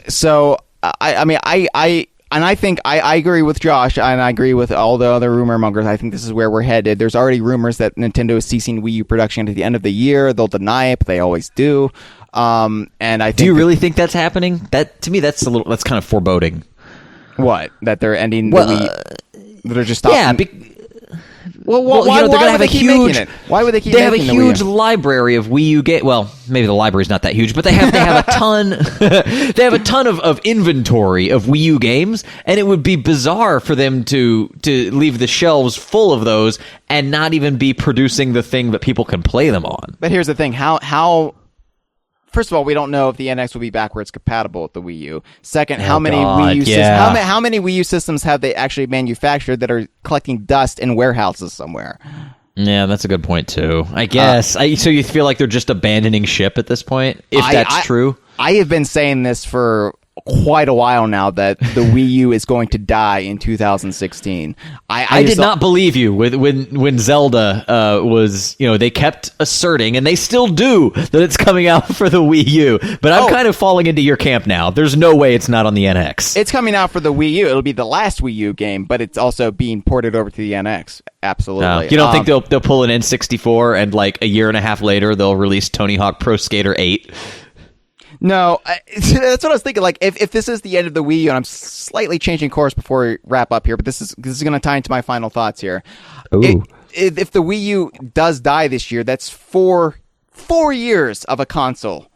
So I think I agree with Josh, and I agree with all the other rumor mongers. I think this is where we're headed. There's already rumors that Nintendo is ceasing Wii U production at the end of the year. They'll deny it, but they always do. And I think do you really think that's happening? That to me, that's kind of foreboding. What? That they're ending the Wii? They're just stopping. Yeah. Why would they keep making it? Why would they keep making it? They have a huge library of Wii U games. Well, maybe the library's not that huge, but they have a ton. They have a ton of inventory of Wii U games, and it would be bizarre for them to leave the shelves full of those and not even be producing the thing that people can play them on. But here's the thing: how first of all, we don't know if the NX will be backwards compatible with the Wii U. Second, how many Wii U systems have they actually manufactured that are collecting dust in warehouses somewhere? Yeah, that's a good point too. I guess. So you feel like they're just abandoning ship at this point, if that's true? I have been saying this for quite a while now that the Wii U is going to die in 2016. I did not believe you when Zelda was, they kept asserting, and they still do, that it's coming out for the Wii U. But I'm kind of falling into your camp now. There's no way it's not on the NX. It's coming out for the Wii U. It'll be the last Wii U game, but it's also being ported over to the NX. Absolutely. You don't think they'll pull an N64 and like a year and a half later they'll release Tony Hawk Pro Skater 8? No, that's what I was thinking. Like, if this is the end of the Wii U, and I'm slightly changing course before we wrap up here, but this is going to tie into my final thoughts here. If the Wii U does die this year, that's 4 years of a console.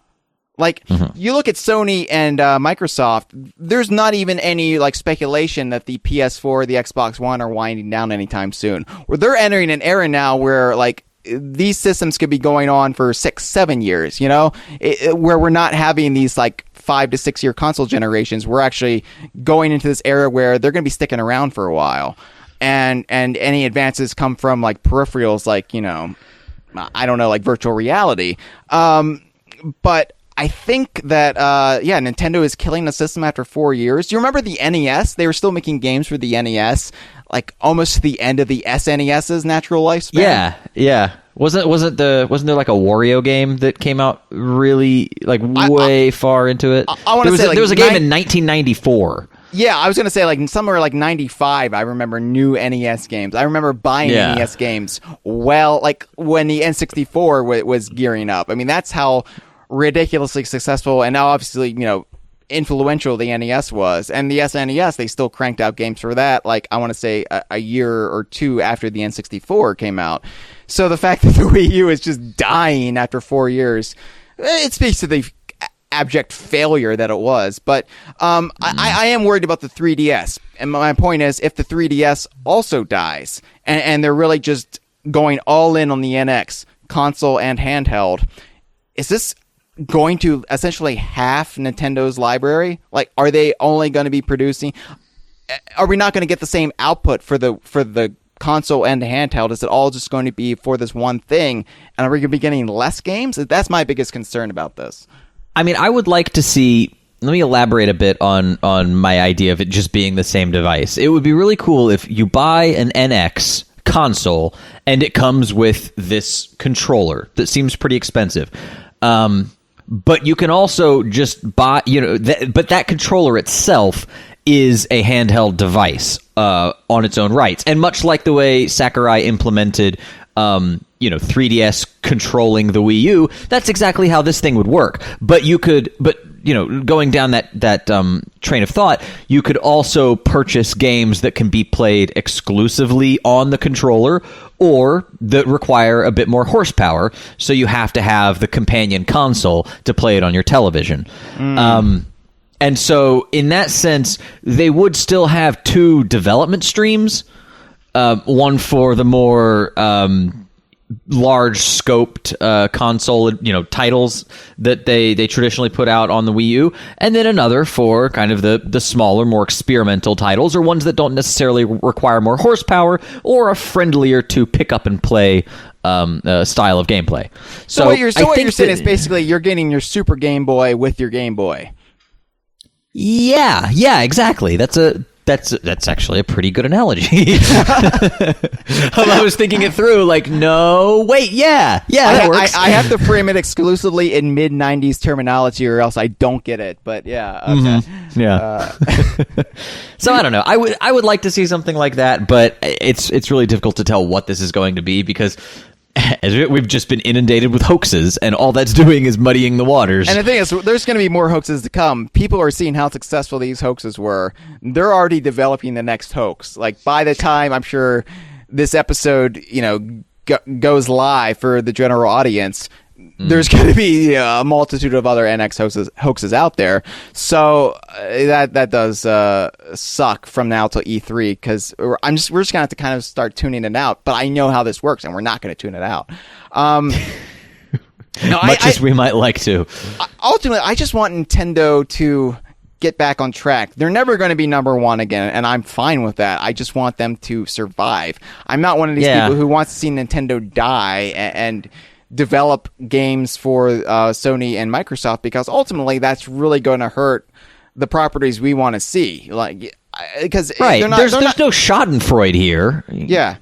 Like, you look at Sony and Microsoft, there's not even any like speculation that the PS4, the Xbox One are winding down anytime soon. Where they're entering an era now where like these systems could be going on for 6-7 years, where we're not having these like 5 to 6 year console generations. We're actually going into this era where they're going to be sticking around for a while. And any advances come from like peripherals, like, I don't know, like virtual reality. But I think that, Nintendo is killing the system after 4 years. Do you remember the NES? They were still making games for the NES, like almost to the end of the SNES's natural lifespan. Yeah. Wasn't there like a Wario game that came out really like way far into it? I want to say there was a game in 1994. Yeah, I was going to say like somewhere like 95, I remember new NES games. I remember buying NES games like when the N64 was gearing up. I mean, that's how ridiculously successful and now obviously, influential the NES was. And the SNES, they still cranked out games for that, like I want to say a year or two after the N64 came out. So the fact that the Wii U is just dying after 4 years, it speaks to the abject failure that it was. But I am worried about the 3DS. And my point is, if the 3DS also dies, and they're really just going all in on the NX, console and handheld, is this going to essentially half Nintendo's library? Like, are they only going to be producing? Are we not going to get the same output for the console and the handheld? Is it all just going to be for this one thing? And are we going to be getting less games? That's my biggest concern about this. I mean, I would like to see. Let me elaborate a bit on my idea of it just being the same device. It would be really cool if you buy an NX console and it comes with this controller that seems pretty expensive. But you can also just buy, but that controller itself is a handheld device on its own rights. And much like the way Sakurai implemented, 3DS controlling the Wii U, that's exactly how this thing would work. But going down that train of thought, you could also purchase games that can be played exclusively on the controller or that require a bit more horsepower. So you have to have the companion console to play it on your television. And so in that sense, they would still have two development streams, one for the more large scoped console titles that they traditionally put out on the Wii U, and then another for kind of the smaller, more experimental titles, or ones that don't necessarily require more horsepower or a friendlier to pick up and play style of gameplay. So what you're saying is basically you're getting your Super Game Boy with your Game Boy. Yeah, exactly. That's actually a pretty good analogy. I was thinking it through, like, no, wait, that works. I have to frame it exclusively in mid-90s terminology, or else I don't get it. But yeah, okay. Yeah. So I don't know. I would like to see something like that, but it's really difficult to tell what this is going to be because we've just been inundated with hoaxes, and all that's doing is muddying the waters. And the thing is, there's going to be more hoaxes to come. People are seeing how successful these hoaxes were. They're already developing the next hoax. Like, by the time I'm sure this episode, goes live for the general audience, there's going to be a multitude of other NX hoaxes out there. So that does suck from now till E3 because we're just going to have to kind of start tuning it out. But I know how this works, and we're not going to tune it out. Much as we might like to. Ultimately, I just want Nintendo to get back on track. They're never going to be number one again, and I'm fine with that. I just want them to survive. I'm not one of these people who wants to see Nintendo die and develop games for Sony and Microsoft, because ultimately that's really going to hurt the properties we want to see. Like, because there's no Schadenfreude here. Yeah.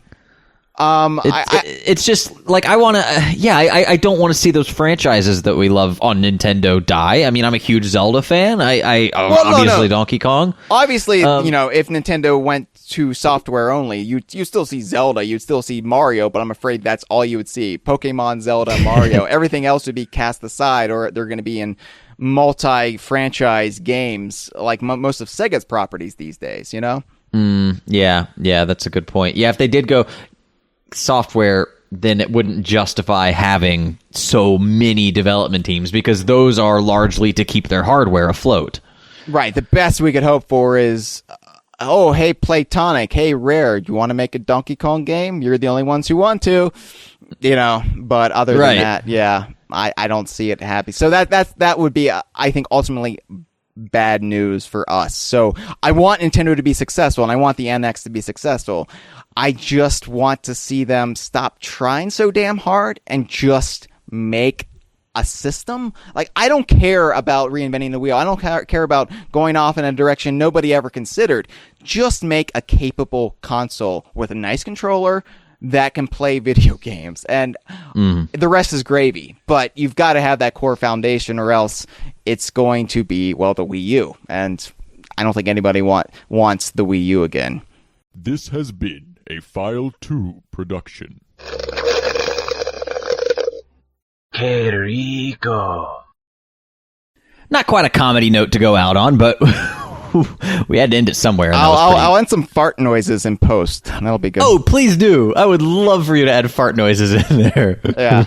It's just like I want to. I don't want to see those franchises that we love on Nintendo die. I mean, I'm a huge Zelda fan. Obviously Donkey Kong. Obviously, if Nintendo went to software only, you still see Zelda, you'd still see Mario, but I'm afraid that's all you would see. Pokemon, Zelda, Mario. Everything else would be cast aside, or they're going to be in multi-franchise games like most of Sega's properties these days. Yeah, that's a good point. Yeah, if they did go software, then it wouldn't justify having so many development teams, because those are largely to keep their hardware afloat. Right. The best we could hope for is, hey, Playtonic, hey, Rare, you want to make a Donkey Kong game? You're the only ones who want to, but other than that, I don't see it happy. So that would be, I think, ultimately bad news for us. So I want Nintendo to be successful, and I want the NX to be successful. I just want to see them stop trying so damn hard and just make a system. Like, I don't care about reinventing the wheel. I don't care about going off in a direction nobody ever considered. Just make a capable console with a nice controller that can play video games, and the rest is gravy. But you've got to have that core foundation, or else it's going to be, the Wii U. And I don't think anybody wants the Wii U again. This has been a File 2 production. Que rico. Not quite a comedy note to go out on, but we had to end it somewhere. I'll end some fart noises in post. That'll be good. Oh, please do. I would love for you to add fart noises in there. Yeah.